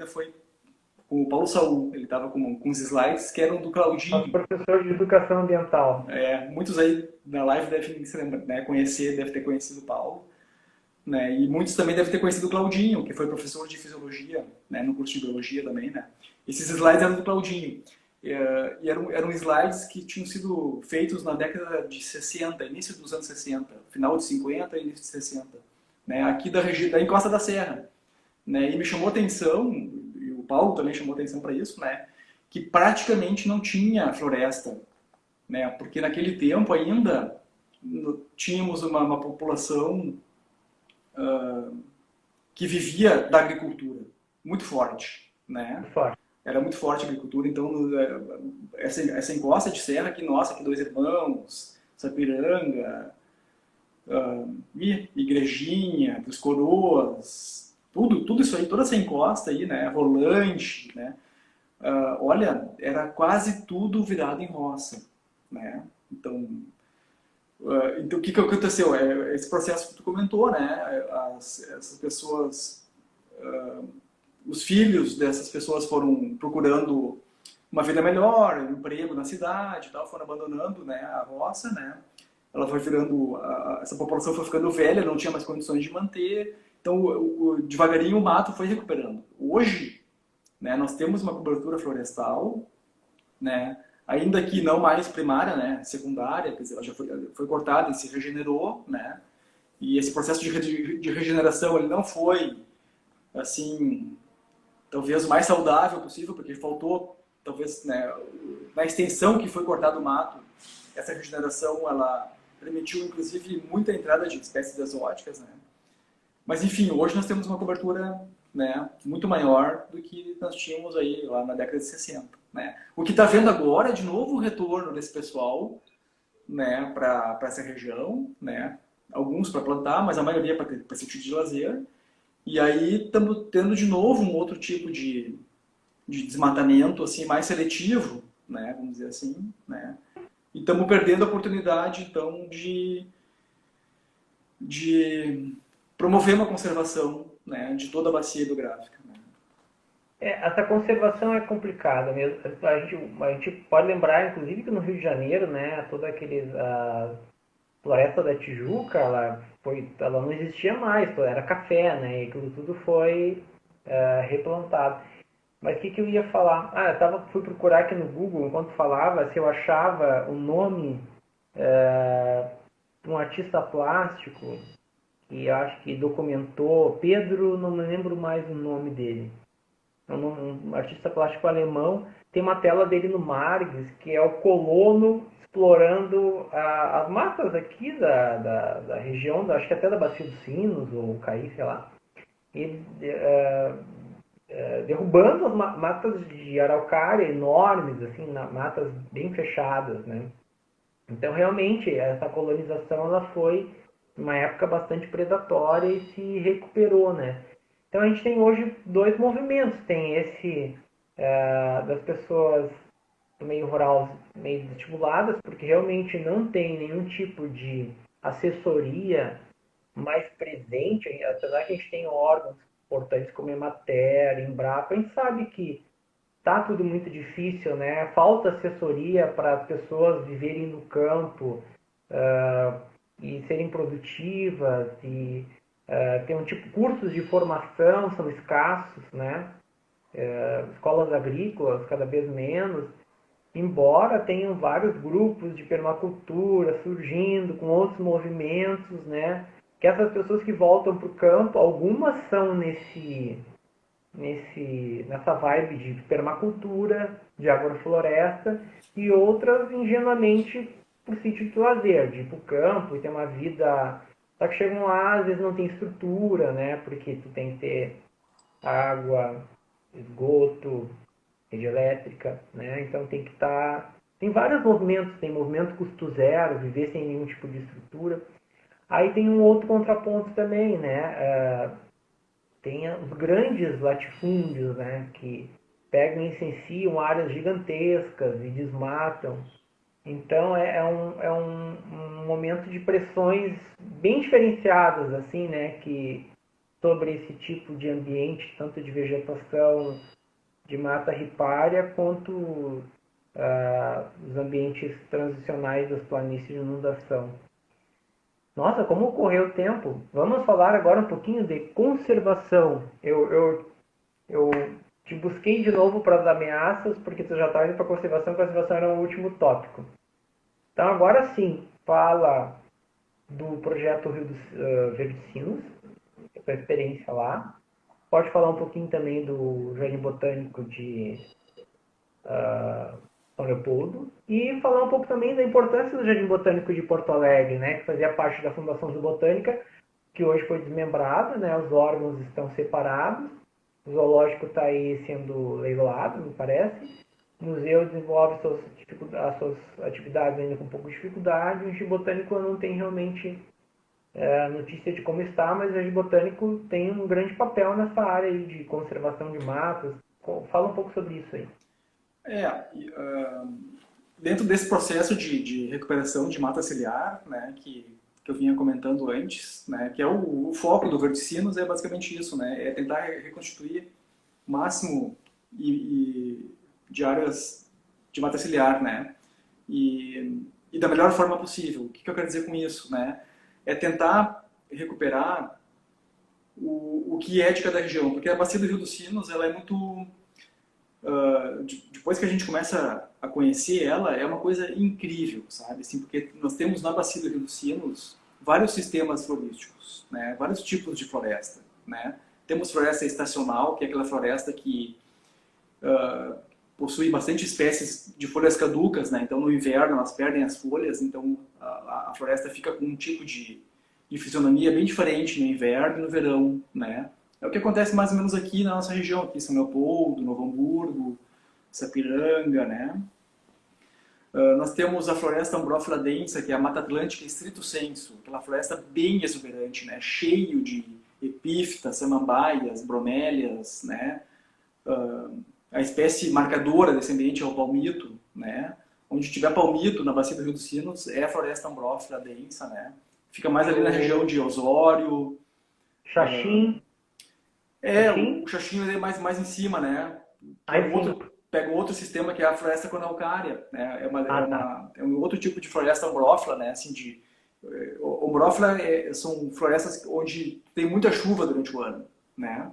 foi com o Paulo Saul, ele estava com uns slides que eram do Nosso Claudinho. professor de educação ambiental. Muitos aí na live devem se lembrar, né? Deve ter conhecido o Paulo, né? E muitos também devem ter conhecido o Claudinho, que foi professor de fisiologia, né? No curso de biologia também, né? Esses slides eram do Claudinho. E eram slides que tinham sido feitos na década de 60, início dos anos 60, final de 50 e início de 60, né? Aqui da Encosta da Serra, né? E me chamou a atenção, e o Paulo também chamou a atenção para isso, né? Que praticamente não tinha floresta, né? Porque naquele tempo ainda tínhamos uma população que vivia da agricultura, muito forte, né? Forte. Era muito forte a agricultura, então essa encosta de serra aqui, nossa, aqui Dois Irmãos, Sapiranga, Igrejinha, Dos Coroas, tudo isso aí, toda essa encosta aí, né? Rolante, né? Olha, era quase tudo virado em roça, né? Então o que aconteceu? Esse processo que tu comentou, né? Essas pessoas, os filhos dessas pessoas foram procurando uma vida melhor, um emprego na cidade, e tal, foram abandonando, né, a roça, né? Ela foi virando, essa população foi ficando velha, não tinha mais condições de manter, então devagarinho o mato foi recuperando. Hoje, né, nós temos uma cobertura florestal, né? Ainda que não mais primária, né, secundária, quer dizer, ela já foi cortada e se regenerou, né? E esse processo de regeneração ele não foi assim, talvez o mais saudável possível, porque faltou, talvez, né, na extensão que foi cortado o mato, essa regeneração ela permitiu inclusive muita entrada de espécies exóticas, né? Mas enfim, hoje nós temos uma cobertura, né, muito maior do que nós tínhamos aí lá na década de 60, né? O que está vendo agora é de novo o retorno desse pessoal, né, para essa região, né? Alguns para plantar, mas a maioria para sítio de lazer. E aí estamos tendo de novo um outro tipo de desmatamento assim mais seletivo, né, vamos dizer assim, né? E estamos perdendo a oportunidade então de promover uma conservação, né, de toda a bacia hidrográfica, né? Essa conservação é complicada mesmo. A gente pode lembrar, inclusive, que no Rio de Janeiro, né, toda a Floresta da Tijuca, ela não existia mais, era café, né, e aquilo tudo foi replantado. Mas o que eu ia falar? Fui procurar aqui no Google, enquanto falava, se eu achava o nome de um artista plástico, que eu acho que documentou, Pedro, não me lembro mais o nome dele, um artista plástico alemão, tem uma tela dele no Margis, que é o colono explorando as matas aqui da região, acho que até da Bacia dos Sinos, ou Caí, sei lá. Ele derrubando as matas de araucária enormes, assim, matas bem fechadas, né? Então, realmente, essa colonização ela foi uma época bastante predatória e se recuperou, né? Então, a gente tem hoje dois movimentos. Tem esse das pessoas do meio rural meio desestimuladas, porque realmente não tem nenhum tipo de assessoria mais presente, apesar que a gente tem órgãos importantes como Emater, Embrapa, a gente sabe que tá tudo muito difícil, né? Falta assessoria para as pessoas viverem no campo e serem produtivas e ter cursos de formação são escassos, né? Escolas agrícolas cada vez menos, embora tenham vários grupos de permacultura surgindo com outros movimentos, né? Que essas pessoas que voltam para o campo, algumas são nessa vibe de permacultura, de agrofloresta, e outras ingenuamente por sítio de lazer, de ir para o campo e ter uma vida. Só que chegam lá, às vezes não tem estrutura, né? Porque tu tem que ter água, esgoto, rede elétrica, né? Então tem que estar. Tem vários movimentos, tem movimento custo zero, viver sem nenhum tipo de estrutura. Aí tem um outro contraponto também, né? Tem os grandes latifúndios, né? Que pegam e licenciam áreas gigantescas e desmatam. Então é um momento de pressões bem diferenciadas assim, né, que sobre esse tipo de ambiente, tanto de vegetação de mata ripária quanto os ambientes transicionais das planícies de inundação. Nossa, como correu o tempo! Vamos falar agora um pouquinho de conservação. Eu te busquei de novo para as ameaças, porque tu já estava indo para conservação era o último tópico. Então agora sim, fala do projeto Rio dos Verdes Sinos, a tua experiência lá. Pode falar um pouquinho também do Jardim Botânico de São Leopoldo e falar um pouco também da importância do Jardim Botânico de Porto Alegre, né, que fazia parte da Fundação Zoobotânica, que hoje foi desmembrada, né, os órgãos estão separados, o zoológico está aí sendo leiloado, me parece. O museu desenvolve as suas atividades ainda com um pouco de dificuldade. O Jardim Botânico não tem realmente notícia de como está, mas o Jardim Botânico tem um grande papel nessa área aí de conservação de matas. Fala um pouco sobre isso aí. Dentro desse processo de recuperação de mata ciliar, né, que eu vinha comentando antes, né, que é o foco do Verdes Sinos, é basicamente isso, né, é tentar reconstituir o máximo de áreas de mata ciliar, né, e da melhor forma possível. O que eu quero dizer com isso, né, é tentar recuperar o que é de cada região, porque a bacia do Rio dos Sinos, ela é muito... depois que a gente começa a conhecer ela, é uma coisa incrível, sabe? Assim, porque nós temos na bacia do Rio dos Sinos vários sistemas florísticos, né? Vários tipos de floresta, né? Temos floresta estacional, que é aquela floresta que possui bastante espécies de folhas caducas, né? Então no inverno elas perdem as folhas, então a floresta fica com um tipo de fisionomia bem diferente no inverno e no verão, né? É o que acontece mais ou menos aqui na nossa região, aqui em São Leopoldo, Novo Hamburgo, Sapiranga, né? Nós temos a floresta ambrófila densa, que é a Mata Atlântica estrito sensu, aquela floresta bem exuberante, né? Cheio de epífitas, samambaias, bromélias, né? A espécie marcadora desse ambiente é o palmito, né? Onde tiver palmito na bacia do Rio dos Sinos é a floresta ambrófila densa, né? Fica mais ali na região de Osório. Xaxim. O xaxim é mais em cima, né? Pega um outro sistema que é a floresta conalcária, né? É um outro tipo de floresta ambrófila, né? Assim, ambrófila são florestas onde tem muita chuva durante o ano, né?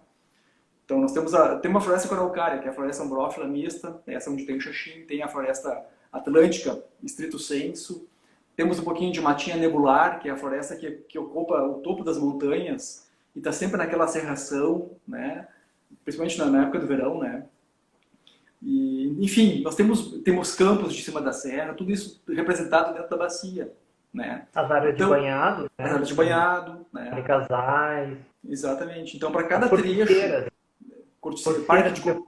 Então nós temos tem uma floresta conalcária, que é a floresta ambrófila mista, essa onde tem o xaxim, tem a floresta atlântica, estrito sensu. Temos um pouquinho de matinha nebular, que é a floresta que ocupa o topo das montanhas e está sempre naquela serração, né? Principalmente na época do verão, né? E, enfim, nós temos campos de cima da serra, tudo isso representado dentro da bacia, né? As áreas de banhado, né? As áreas de banhado, né? Casais. Exatamente. Então, para cada trecho,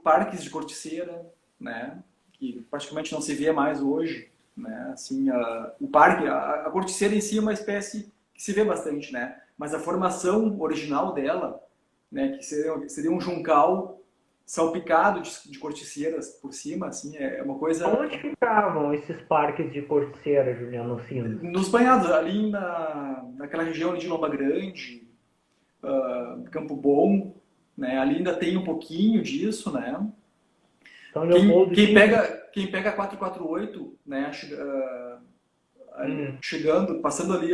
parques de corticeira, né? Que praticamente não se vê mais hoje, né? Assim, a corticeira em si é uma espécie que se vê bastante, né? Mas a formação original dela, né? Que seria um juncal salpicado de corticeiras por cima, assim, é uma coisa... Onde ficavam esses parques de corticeira, Juliano Sinos? Nos banhados, ali naquela região ali de Lomba Grande, Campo Bom, né? Ali ainda tem um pouquinho disso, né? Então, quem pega a 448, né? Chegando, passando ali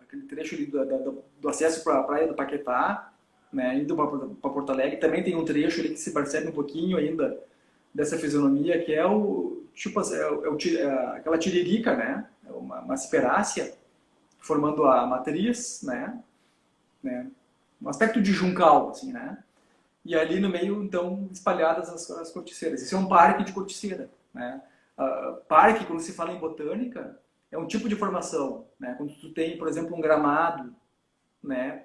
aquele trecho ali do acesso para a Praia do Paquetá, né, indo para Porto Alegre, também tem um trecho ali que se percebe um pouquinho ainda dessa fisionomia, que é aquela tiririca, né, uma ciperácea formando a matriz, né, um aspecto de juncal, assim, né, e ali no meio, então, espalhadas as corticeiras. Isso é um parque de corticeira, né. Parque, quando se fala em botânica, é um tipo de formação, né, quando tu tem, por exemplo, um gramado, né,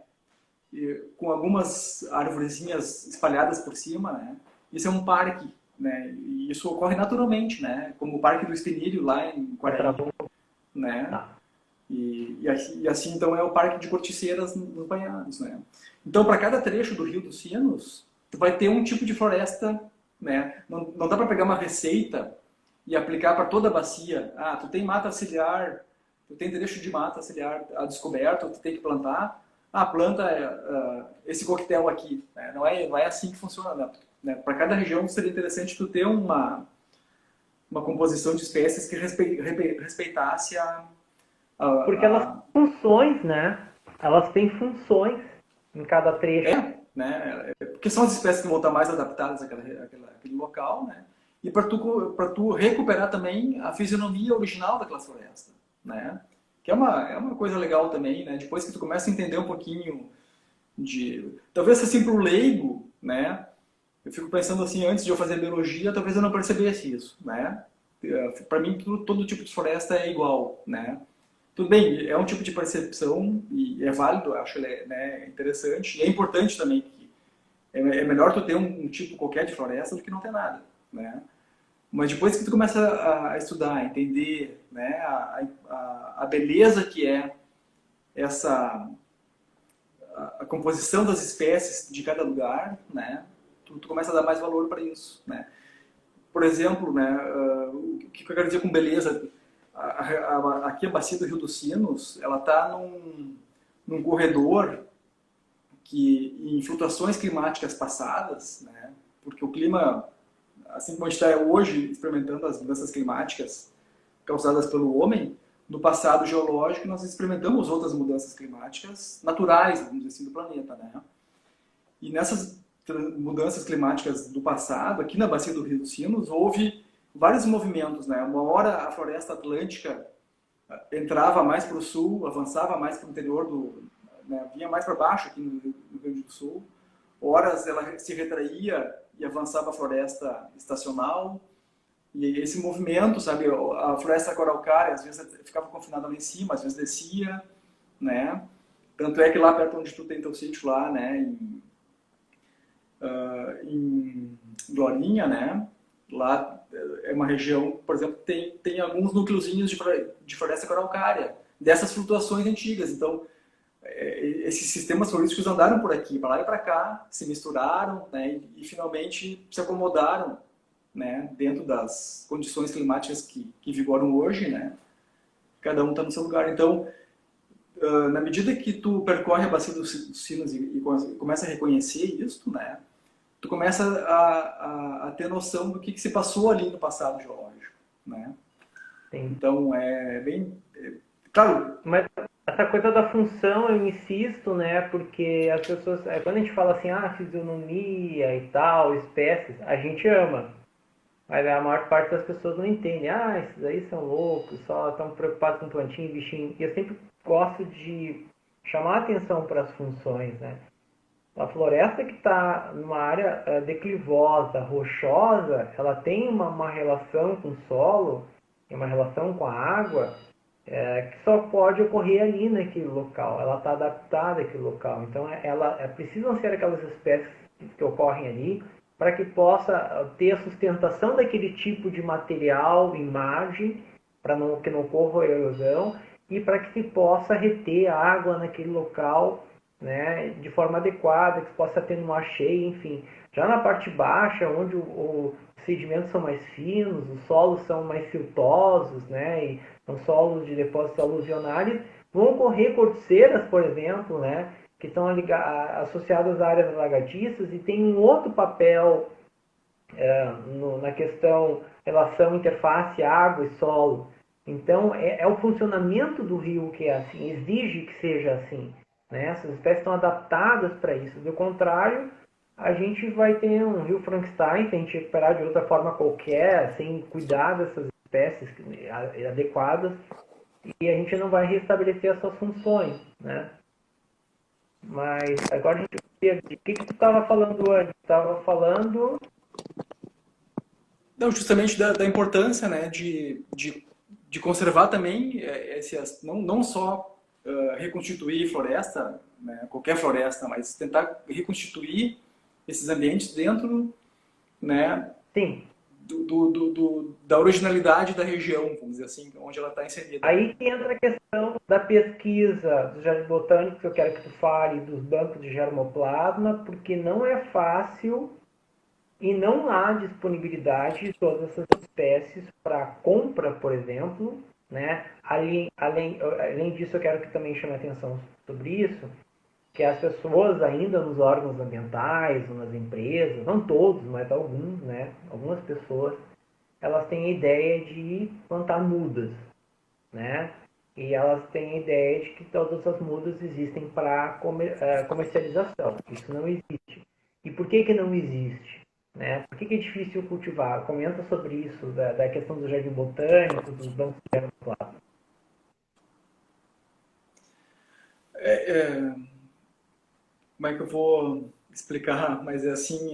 com algumas arvorezinhas espalhadas por cima, né? Isso é um parque, né? E isso ocorre naturalmente, né? Como o Parque do Espenilho lá em Quaraí, né? E assim, então, é o parque de corticeiras nos banhados, né? Então, para cada trecho do Rio dos Sinos, tu vai ter um tipo de floresta, né? Não dá para pegar uma receita e aplicar para toda a bacia. Ah, tu tem mata ciliar, tu tem trecho de mata ciliar a descoberto, tu tem que plantar. Ah, planta esse coquetel aqui. Né? Não é assim que funciona. Né? Para cada região seria interessante tu ter uma composição de espécies que respeitasse Porque elas a, têm funções, né? Elas têm funções em cada trecho. né? Porque são as espécies que vão estar mais adaptadas àquele local, né? E para tu recuperar também a fisionomia original daquela floresta, né? Que é uma coisa legal também, né? Depois que tu começa a entender um pouquinho talvez assim para o leigo, né? Eu fico pensando assim, antes de eu fazer biologia, talvez eu não percebesse isso, né? Para mim, todo tipo de floresta é igual, né? Tudo bem, é um tipo de percepção e é válido, eu acho, né, interessante. E é importante também que é melhor tu ter um tipo qualquer de floresta do que não ter nada, né? Mas depois que tu começa a estudar, a entender, né, a beleza que é a composição das espécies de cada lugar, né? Tu começa a dar mais valor para isso, né? Por exemplo, né, o que eu quero dizer com beleza? Aqui a bacia do Rio dos Sinos, ela está num corredor que, em flutuações climáticas passadas, né, porque o clima, assim como a gente está hoje experimentando as mudanças climáticas causadas pelo homem, no passado geológico nós experimentamos outras mudanças climáticas naturais, vamos dizer assim, do planeta, né? E nessas mudanças climáticas do passado, aqui na bacia do Rio dos Sinos, houve vários movimentos, né? Uma hora a floresta atlântica entrava mais para o sul, avançava mais para o interior né? Vinha mais para baixo aqui no Rio Grande do Sul. Horas ela se retraía e avançava a floresta estacional. E esse movimento, sabe, a floresta araucária às vezes ficava confinada lá em cima, às vezes descia, né? Tanto é que lá perto onde tu tem teu sítio lá, né, em Glorinha, né? Lá é uma região, por exemplo, tem alguns núcleozinhos de floresta araucária, dessas flutuações antigas. Então, esses sistemas florísticos andaram por aqui, para lá e para cá, se misturaram, né? E finalmente se acomodaram, né? Dentro das condições climáticas que vigoram hoje, né? Cada um está no seu lugar. Então, na medida que tu percorre a bacia dos Sinos e começa a reconhecer isso, né? Tu começa a ter noção do que se passou ali no passado geológico, né? Sim. Então, é bem... claro... Mas essa coisa da função, eu insisto, né? Porque as pessoas... quando a gente fala assim, fisionomia e tal, espécies, a gente ama. Mas a maior parte das pessoas não entende. Esses aí são loucos, só estão preocupados com plantinha e bichinho. E eu sempre gosto de chamar a atenção para as funções, né? A floresta que está numa área declivosa, rochosa, ela tem uma relação com o solo, uma relação com a água, que só pode ocorrer ali naquele local. Ela está adaptada àquele local. Então, precisam ser aquelas espécies que ocorrem ali para que possa ter a sustentação daquele tipo de material em margem, para que não ocorra erosão, e para que se possa reter água naquele local, né, de forma adequada, que se possa ter uma cheia, enfim. Já na parte baixa, onde os sedimentos são mais finos, os solos são mais siltosos, né, e são solos de depósitos aluvionais, vão ocorrer cordiceiras, por exemplo, né, que estão associadas às áreas alagadiças e tem um outro papel na questão relação interface água e solo. Então, é o funcionamento do rio que é assim, exige que seja assim. Né? Essas espécies estão adaptadas para isso. Do contrário, a gente vai ter um rio Frankenstein, que a gente recuperar de outra forma qualquer, sem cuidar dessas espécies adequadas, e a gente não vai restabelecer as suas funções. Né? Mas agora a gente... O que tu estava falando antes? Estava falando... Não, justamente da importância, né, de conservar também não só reconstituir floresta, né, qualquer floresta, mas tentar reconstituir esses ambientes dentro, né, Sim. da originalidade da região, vamos dizer assim, onde ela está inserida. Aí que entra a questão da pesquisa dos jardins botânicos, que eu quero que tu fale dos bancos de germoplasma, porque não é fácil e não há disponibilidade de todas essas espécies para compra, por exemplo, né? Além disso, eu quero que também chame a atenção sobre isso, que as pessoas ainda nos órgãos ambientais, nas empresas, não todos, mas alguns, né? Algumas pessoas, elas têm a ideia de plantar mudas, né? E elas têm a ideia de que todas as mudas existem para comercialização. Isso não existe. E por que não existe? Né? Por que é difícil cultivar? Comenta sobre isso, da questão do jardim botânico, dos bancos de germoplasma. Como é que eu vou explicar? Mas é assim,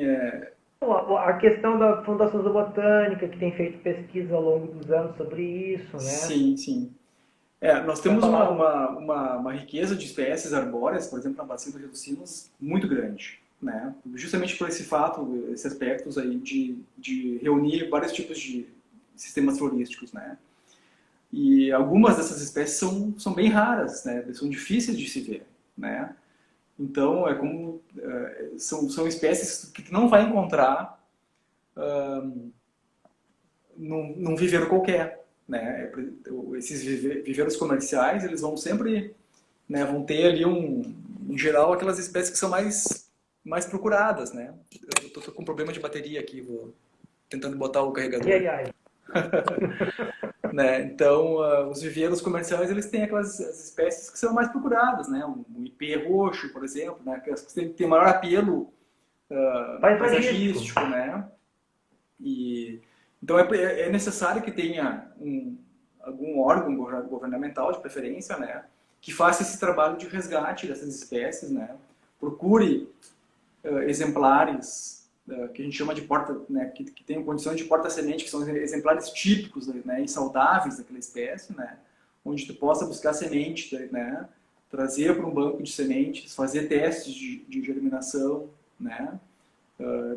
A questão da Fundação Zoobotânica, que tem feito pesquisa ao longo dos anos sobre isso, né? Sim, sim. Nós temos uma riqueza de espécies arbóreas, por exemplo, na bacia do Rio dos Sinos, muito grande, né? Justamente por esse fato, esses aspectos aí de reunir vários tipos de sistemas florísticos, né? E algumas dessas espécies são bem raras, né? São difíceis de se ver, né? Então, são espécies que tu não vai encontrar num viveiro qualquer, né? Esses viveiros comerciais, eles vão sempre, né, vão ter ali em geral, aquelas espécies que são mais procuradas, né? Eu tô com um problema de bateria aqui, vou tentando botar o carregador. Ai. Né? Então, os viveiros comerciais, eles têm as espécies que são mais procuradas, né? O ipê roxo, por exemplo, né? Que tem maior apelo paisagístico, né? Então, é necessário que tenha algum órgão governamental, de preferência, né? Que faça esse trabalho de resgate dessas espécies, né? Procure exemplares que a gente chama de porta, né, que tem condições de porta-semente, que são exemplares típicos, né, e saudáveis daquela espécie, né, onde tu possa buscar semente, né, trazer para um banco de sementes, fazer testes de germinação, né,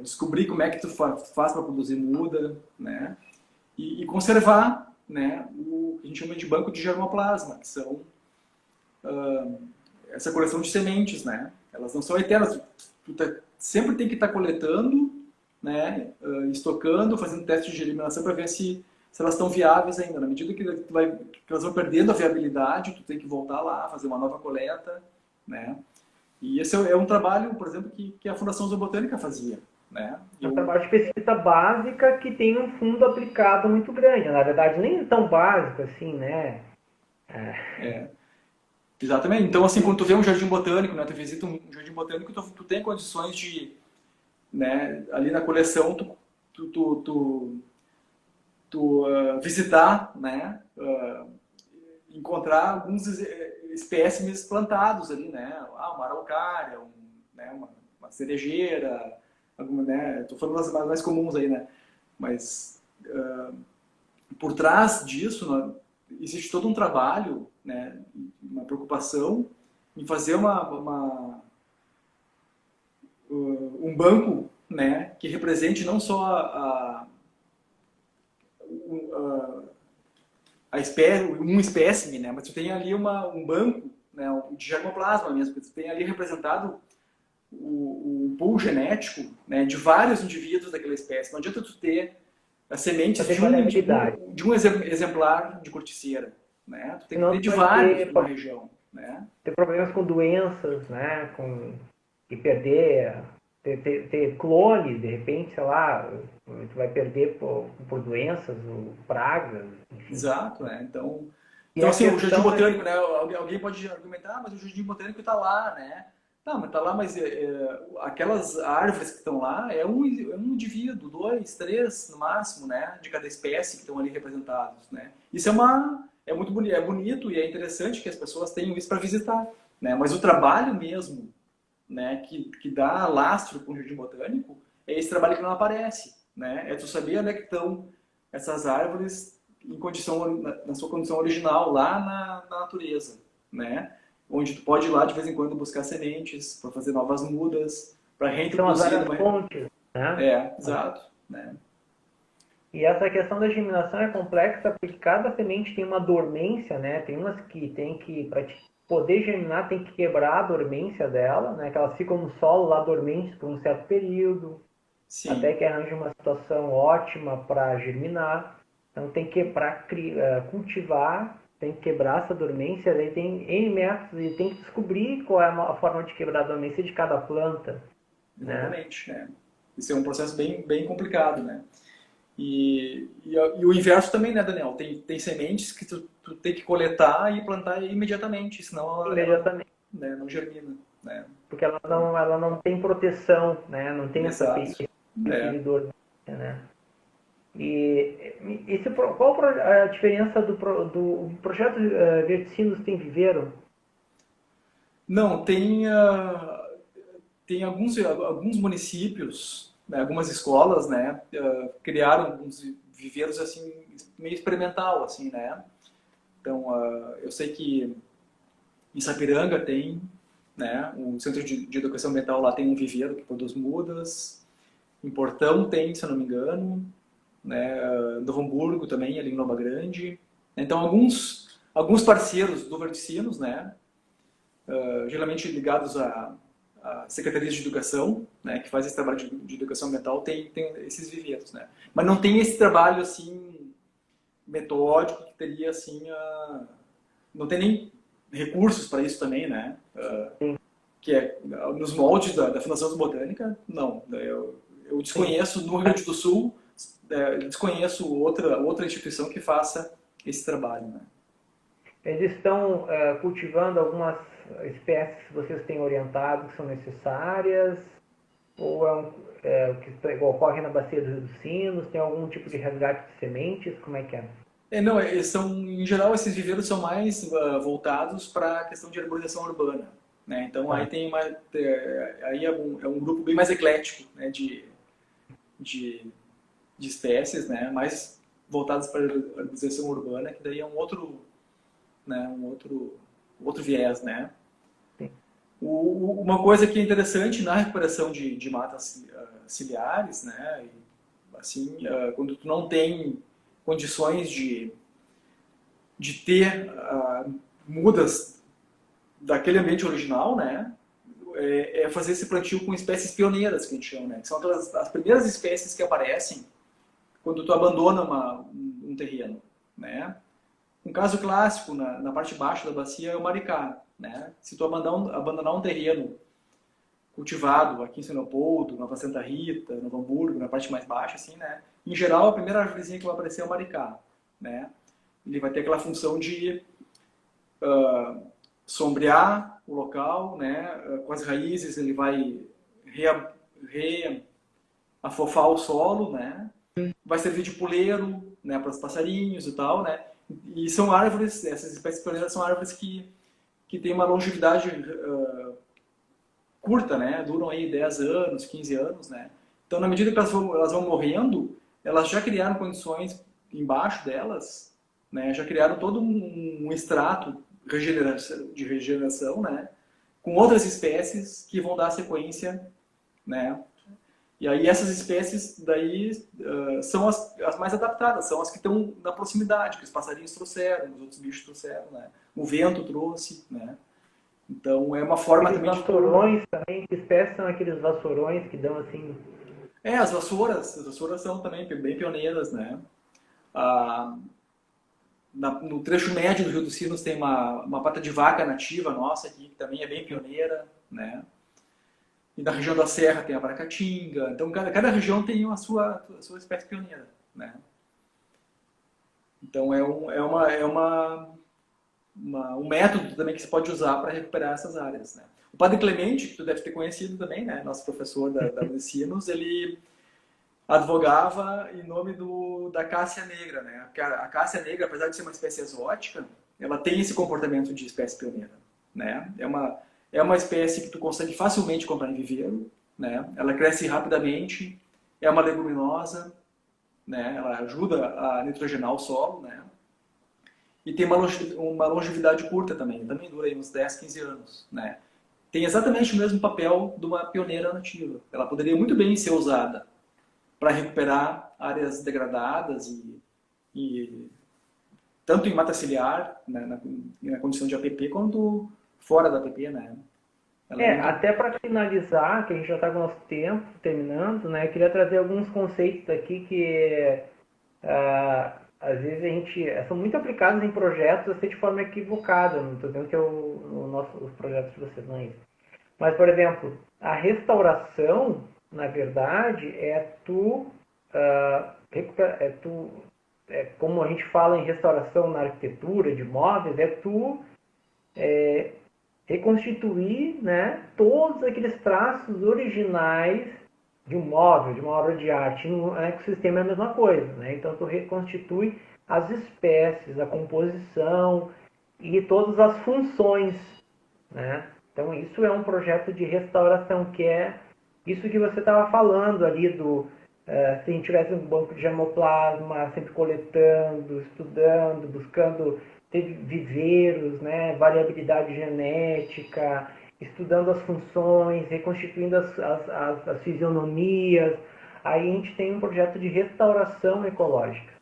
descobrir como é que tu faz para produzir muda, né, e conservar, né, o que a gente chama de banco de germoplasma, que são essa coleção de sementes, né, elas não são eternas. Sempre tem que estar coletando, né, estocando, fazendo testes de germinação para ver se elas estão viáveis ainda. Na medida que elas vão perdendo a viabilidade, tu tem que voltar lá, fazer uma nova coleta, né? E esse é um trabalho, por exemplo, que a Fundação Zoobotânica fazia, né? Um trabalho de pesquisa básica que tem um fundo aplicado muito grande. Na verdade, nem tão básico assim, né? Exatamente. Então, assim, quando tu vê um jardim botânico, né, tu visita um jardim botânico, tu tem condições de, né, ali na coleção, tu visitar, né, encontrar alguns espécimes plantados ali, né, uma araucária, né, uma cerejeira, né, tô falando das mais comuns aí, né, mas por trás disso, existe todo um trabalho, né, uma preocupação em fazer um banco, né, que represente não só um espécime, né, mas tu tem ali um banco, né, de germoplasma mesmo, tu tem ali representado o pool genético, né, de vários indivíduos daquela espécie. Não adianta tu ter as sementes de um exemplar de corticeira, né? Tu tem que ter de vários na região, né? Ter problemas com doenças, né? E perder, ter clones, de repente, sei lá, tu vai perder por doenças, ou pragas, enfim. Exato, né? Então assim, o jardim botânico, né? Alguém pode argumentar, mas o jardim botânico está lá, né? Tá, mas tá lá, mas aquelas árvores que estão lá é um indivíduo, 2, 3 no máximo, né, de cada espécie que estão ali representados, né. Isso é muito bonito, é bonito e é interessante que as pessoas tenham isso para visitar, né. Mas o trabalho mesmo, né, que dá lastro para um jardim botânico é esse trabalho que não aparece, né. É tu saber onde é que estão essas árvores na sua condição original lá na natureza, né. Onde tu pode ir lá de vez em quando buscar sementes para fazer novas mudas, para reintroduzir. São as áreas fontes, né? Exato. Né? E essa questão da germinação é complexa porque cada semente tem uma dormência, né? Tem umas que tem que, para poder germinar, tem que quebrar a dormência dela, né? Que elas ficam no solo lá dormentes por um certo período, até Sim, que arranja uma situação ótima para germinar. Então tem que para cultivar, tem que quebrar essa dormência, daí tem N métodos e tem que descobrir qual é a forma de quebrar a dormência de cada planta, né? exatamente, né? Isso é um processo bem complicado, né? E o inverso também, né, Daniel? Tem sementes que tu tem que coletar e plantar imediatamente, senão ela Imediatamente, né, não germina, né? porque ela não tem proteção, né? Não tem Exato. esse É. inibidor, né? E qual a diferença do projeto Verticinos tem viveiro? Não, tem alguns municípios, né, algumas escolas, né, criaram alguns viveiros assim meio experimental, assim, né. Então, eu sei que em Sapiranga tem, né, o Centro de Educação Ambiental lá tem um viveiro que produz mudas. Em Portão tem, se eu não me engano, né, Novo Hamburgo também, ali em Lomba Grande. Então, alguns parceiros do Verticinos, né, geralmente ligados a secretarias de educação, né, que faz esse trabalho de educação ambiental, tem esses viveiros, né. Mas não tem esse trabalho assim metódico que teria assim não tem nem recursos para isso também, né. Que é nos moldes da Fundação Botânica, não. Eu Sim. desconheço no Rio Grande do Sul, desconheço outra instituição que faça esse trabalho, né. Eles estão cultivando algumas espécies que vocês têm orientado que são necessárias? Ou o que ocorre na bacia dos Rio dos Sinos? Tem algum tipo de resgate de sementes? Como é que é? Não, em geral, esses viveiros são mais voltados para a questão de arborização urbana, né? Então, aí Tá. aí é um grupo bem mais eclético, né, de, de espécies, né, mais voltados para a arborização urbana, que daí é né, outro viés, né? Sim. Uma coisa que é interessante na recuperação de matas ciliares, né, assim, quando tu não tem condições de ter mudas daquele ambiente original, né, é fazer esse plantio com espécies pioneiras, que a gente chama, né, que são as primeiras espécies que aparecem quando tu abandona um terreno, né. Um caso clássico na parte baixa da bacia é o maricá, né. Se tu abandonar um terreno cultivado aqui em São Leopoldo, Nova Santa Rita, Novo Hamburgo, na parte mais baixa, assim, né? Em geral, a primeira árvorezinha que vai aparecer é o maricá, né? Ele vai ter aquela função de sombrear o local, né? Com as raízes ele vai reafofar o solo, né? Vai servir de puleiro, né? Para os passarinhos e tal, né? E são árvores, essas espécies pioneiras são árvores que têm uma longevidade curta, né? Duram aí 10 anos, 15 anos, né? Então, na medida que elas vão morrendo, elas já criaram condições embaixo delas, né? Já criaram todo um extrato de regeneração, né? Com outras espécies que vão dar sequência, né? E aí essas espécies daí são as mais adaptadas, são as que estão na proximidade, que os passarinhos trouxeram, os outros bichos trouxeram, né? O vento trouxe, né? Então é uma forma Aqueles também de vassourões também, que espécies são aqueles vassourões que dão assim. as vassouras são também bem pioneiras, né? Ah, no trecho médio do Rio dos Sinos tem uma pata de vaca nativa nossa aqui, que também é bem pioneira, né? E na região da Serra tem a Paracatinga. Então cada região tem a sua espécie pioneira, né? Então um método também que você pode usar para recuperar essas áreas, né? O Padre Clemente, que tu deve ter conhecido também, né? Nosso professor da Unicinos, ele advogava em nome da cássia negra, né? Porque a cássia negra, apesar de ser uma espécie exótica, ela tem esse comportamento de espécie pioneira, né? É uma espécie que tu consegue facilmente comprar em viveiro, né? Ela cresce rapidamente, é uma leguminosa, né? Ela ajuda a nitrogenar o solo, né? E tem uma longevidade curta também dura aí uns 10, 15 anos, né? Tem exatamente o mesmo papel de uma pioneira nativa. Ela poderia muito bem ser usada para recuperar áreas degradadas e tanto em mata ciliar, né, na condição de APP, quanto fora da APP, né? Até para finalizar, que a gente já está com o nosso tempo terminando, né? Eu queria trazer alguns conceitos aqui que às vezes são muito aplicados em projetos assim, de forma equivocada. Não estou dizendo que os projetos de vocês não é isso. Mas, por exemplo, a restauração, na verdade, como a gente fala em restauração na arquitetura de móveis, reconstituir, né, todos aqueles traços originais de um móvel, de uma obra de arte. No ecossistema é a mesma coisa, né? Então, tu reconstitui as espécies, a composição e todas as funções, né? Então, isso é um projeto de restauração, que é isso que você estava falando ali se a gente tivesse um banco de germoplasma, sempre coletando, estudando, buscando ter viveiros, né, variabilidade genética, estudando as funções, reconstituindo as fisionomias. Aí a gente tem um projeto de restauração ecológica.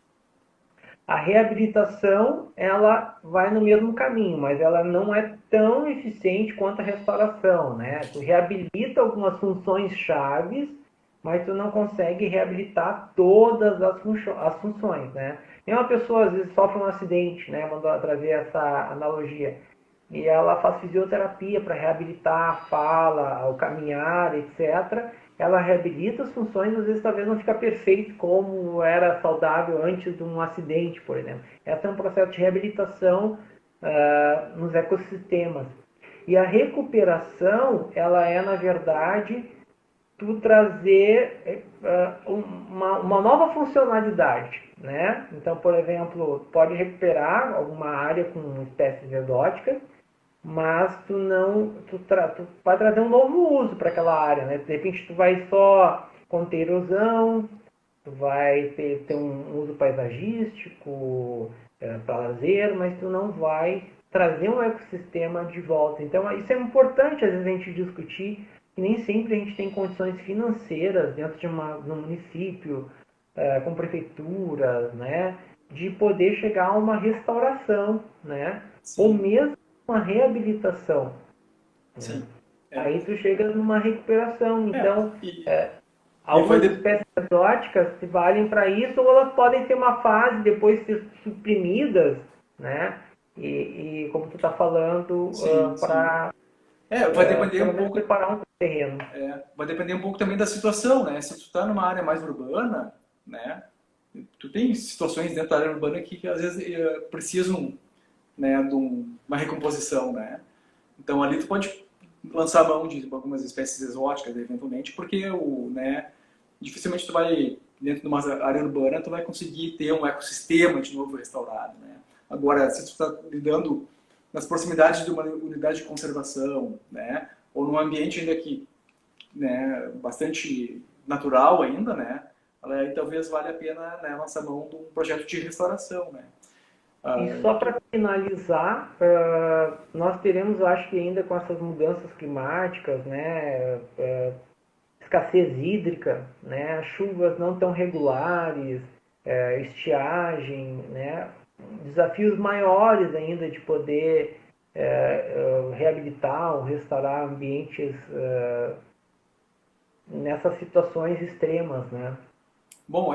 A reabilitação, ela vai no mesmo caminho, mas ela não é tão eficiente quanto a restauração, né? Tu reabilita algumas funções chaves, mas tu não consegue reabilitar todas as funções, né? E uma pessoa, às vezes, sofre um acidente, né? Mandou trazer essa analogia. E ela faz fisioterapia para reabilitar a fala, o caminhar, etc. Ela reabilita as funções, às vezes talvez não fica perfeito como era saudável antes de um acidente, por exemplo. Esse é um processo de reabilitação nos ecossistemas. E a recuperação, ela é, na verdade, tu trazer uma nova funcionalidade, né? Então, por exemplo, pode recuperar alguma área com espécies exóticas, mas tu vai trazer um novo uso para aquela área, né? De repente tu vai só conter erosão, tu vai ter um uso paisagístico, para lazer, mas tu não vai trazer um ecossistema de volta. Então isso é importante às vezes a gente discutir, e nem sempre a gente tem condições financeiras dentro de um município, com prefeituras, né? De poder chegar a uma restauração, né? Sim. Ou mesmo uma reabilitação. Sim. Aí tu chega numa recuperação. Então, algumas espécies exóticas se valem para isso, ou elas podem ter uma fase depois ser suprimidas, né? E como tu está falando, para vai depender um pouco, preparar um terreno. Vai depender um pouco também da situação, né? Se tu está numa área mais urbana, né? Tu tem situações dentro da área urbana que às vezes precisam, né, de uma recomposição, né? Então ali tu pode lançar mão de algumas espécies exóticas eventualmente, porque dificilmente tu vai dentro de uma área urbana tu vai conseguir ter um ecossistema de novo restaurado, né? Agora, se tu está lidando nas proximidades de uma unidade de conservação, né, ou num ambiente ainda que, né, bastante natural ainda, né, aí talvez valha a pena, né, lançar mão de um projeto de restauração, né. E só para finalizar, nós teremos, acho que ainda com essas mudanças climáticas, né, escassez hídrica, né, chuvas não tão regulares, estiagem, né, desafios maiores ainda de poder reabilitar ou restaurar ambientes nessas situações extremas, né? Bom,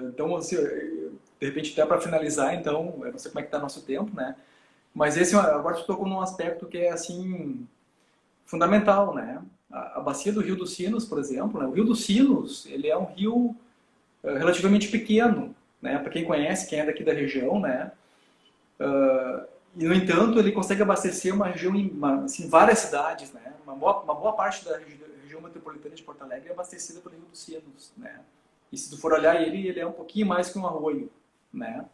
então, assim, de repente, até para finalizar, então, eu não sei como é que está nosso tempo, né? Mas agora tu tocou num aspecto que é, assim, fundamental, né? A bacia do Rio dos Sinos, por exemplo, né? O Rio dos Sinos, ele é um rio relativamente pequeno, né? Para quem conhece, quem é daqui da região, né? E, no entanto, ele consegue abastecer uma região, assim, várias cidades, né? Uma boa parte da região metropolitana de Porto Alegre é abastecida pelo Rio dos Sinos, né? E se tu for olhar ele é um pouquinho mais que um arroio, né?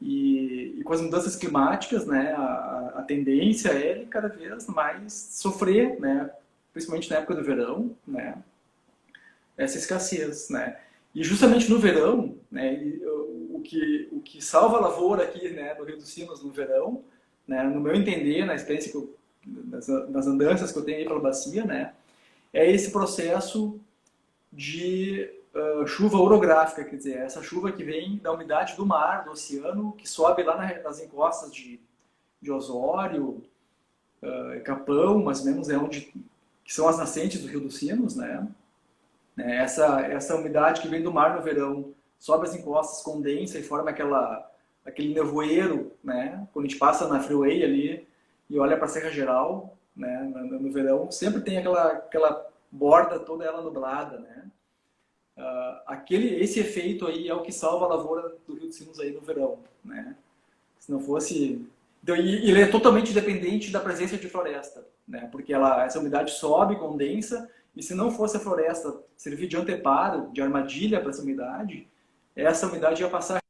E com as mudanças climáticas, né, a tendência é ele cada vez mais sofrer, né, principalmente na época do verão, né, essa escassez, né? E justamente no verão, né, o que salva a lavoura aqui, né, do Rio dos Sinos no verão, né, no meu entender, na experiência das andanças que eu tenho aí pela bacia, né, é esse processo de chuva orográfica, quer dizer, essa chuva que vem da umidade do mar, do oceano, que sobe lá nas encostas de Osório, Capão, mais ou menos, que são as nascentes do Rio dos Sinos, né? Essa umidade que vem do mar no verão, sobe as encostas, condensa e forma aquele nevoeiro, né? Quando a gente passa na freeway ali e olha para a Serra Geral, né? No verão, sempre tem aquela borda toda ela nublada, né? Esse efeito aí é o que salva a lavoura do Rio dos Sinos aí no verão, né? Se não fosse... Então, e ele é totalmente dependente da presença de floresta, né? Porque essa umidade sobe, condensa, e se não fosse a floresta servir de anteparo, de armadilha para essa umidade ia passar.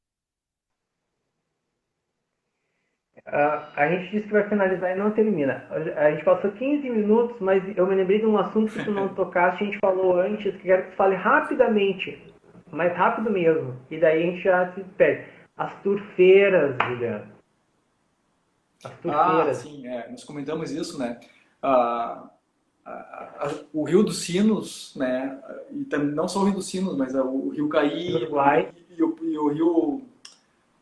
A gente disse que vai finalizar e não termina. A gente passou 15 minutos, mas eu me lembrei de um assunto que tu não tocaste, a gente falou antes, que quero que tu fale rapidamente, mais rápido mesmo, e daí a gente já se perde. As turfeiras, Juliano. As turfeiras. Sim, nós comentamos isso, né? O Rio dos Sinos, né? E também, não só o Rio dos Sinos, mas o Rio Caí e o Rio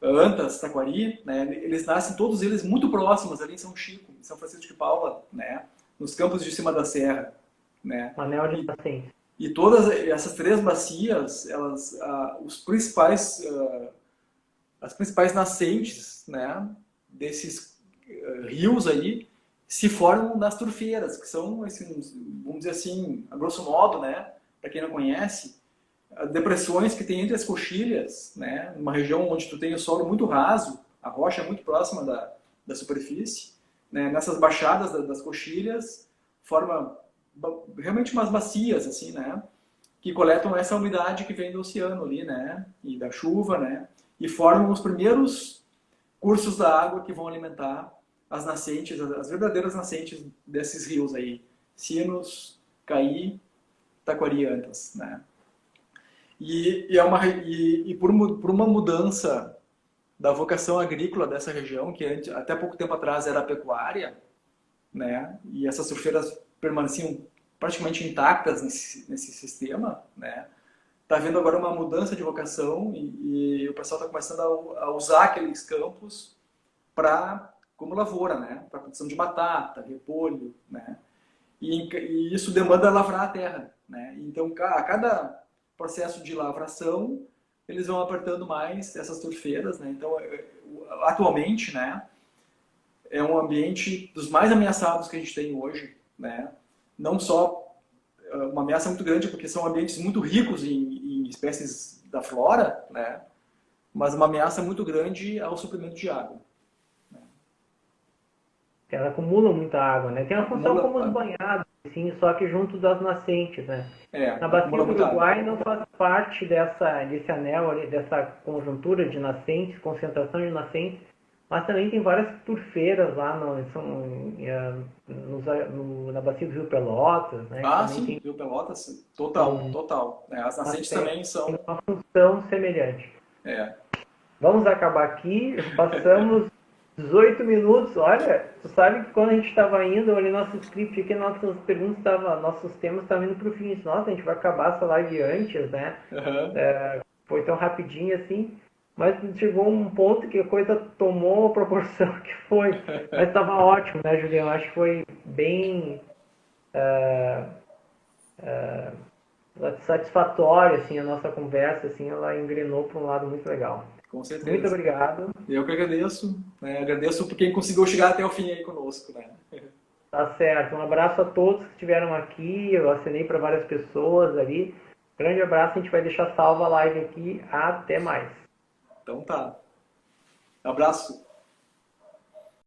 Antas, Taquari, né? Eles nascem todos eles muito próximos ali em São Chico, em São Francisco de Paula, né? Nos campos de cima da serra, né? Anel de nascente. E todas essas três bacias, as principais nascentes, né? Desses rios aí se formam nas turfeiras, que são, vamos dizer assim, a grosso modo, né? Para quem não conhece, depressões que tem entre as coxilhas, né? Numa região onde tu tem o solo muito raso, a rocha é muito próxima da superfície, né? Nessas baixadas das coxilhas forma realmente umas bacias, assim, né? Que coletam essa umidade que vem do oceano ali, né? E da chuva, né? E formam os primeiros cursos da água que vão alimentar as nascentes, as verdadeiras nascentes desses rios aí, Sinos, Caí, Taquari e Antas, né? E por uma mudança da vocação agrícola dessa região, que até pouco tempo atrás era pecuária, né? E essas surfeiras permaneciam praticamente intactas nesse sistema, né? Está havendo agora uma mudança de vocação e o pessoal está começando a usar aqueles campos como lavoura, né? Para produção de batata, repolho, né? E isso demanda lavrar a terra, né? Então, a cada processo de lavração, eles vão apertando mais essas turfeiras, né? Então, atualmente, né? É um ambiente dos mais ameaçados que a gente tem hoje, né? Não só uma ameaça muito grande, porque são ambientes muito ricos em espécies da flora, né? Mas uma ameaça muito grande ao suprimento de água. Né? Ela acumula muita água, né? Tem uma função como os banhados, assim, só que junto das nascentes, né? Na bacia do Uruguai não faz parte desse anel ali, dessa conjuntura de nascentes, concentração de nascentes, mas também tem várias turfeiras lá na bacia do Rio Pelotas, né? Sim, Rio Pelotas, total. As nascentes também são... Tem uma função semelhante. É. Vamos acabar aqui, passamos 18 minutos. Olha, tu sabe que quando a gente estava indo, eu olhei nosso script aqui, nossas perguntas nossos temas estavam indo para o fim. Nossa, a gente vai acabar essa live antes, né? Uhum. Foi tão rapidinho assim. Mas chegou um ponto que a coisa tomou a proporção que foi. Mas estava ótimo, né, Julião? Acho que foi bem satisfatória assim, a nossa conversa. Assim, ela engrenou para um lado muito legal. Com certeza. Muito obrigado. Eu que agradeço. Né? Agradeço por quem conseguiu chegar até o fim aí conosco. Né? Tá certo. Um abraço a todos que estiveram aqui. Eu assinei para várias pessoas ali. Grande abraço. A gente vai deixar salva a live aqui. Até mais. Então tá. Abraço.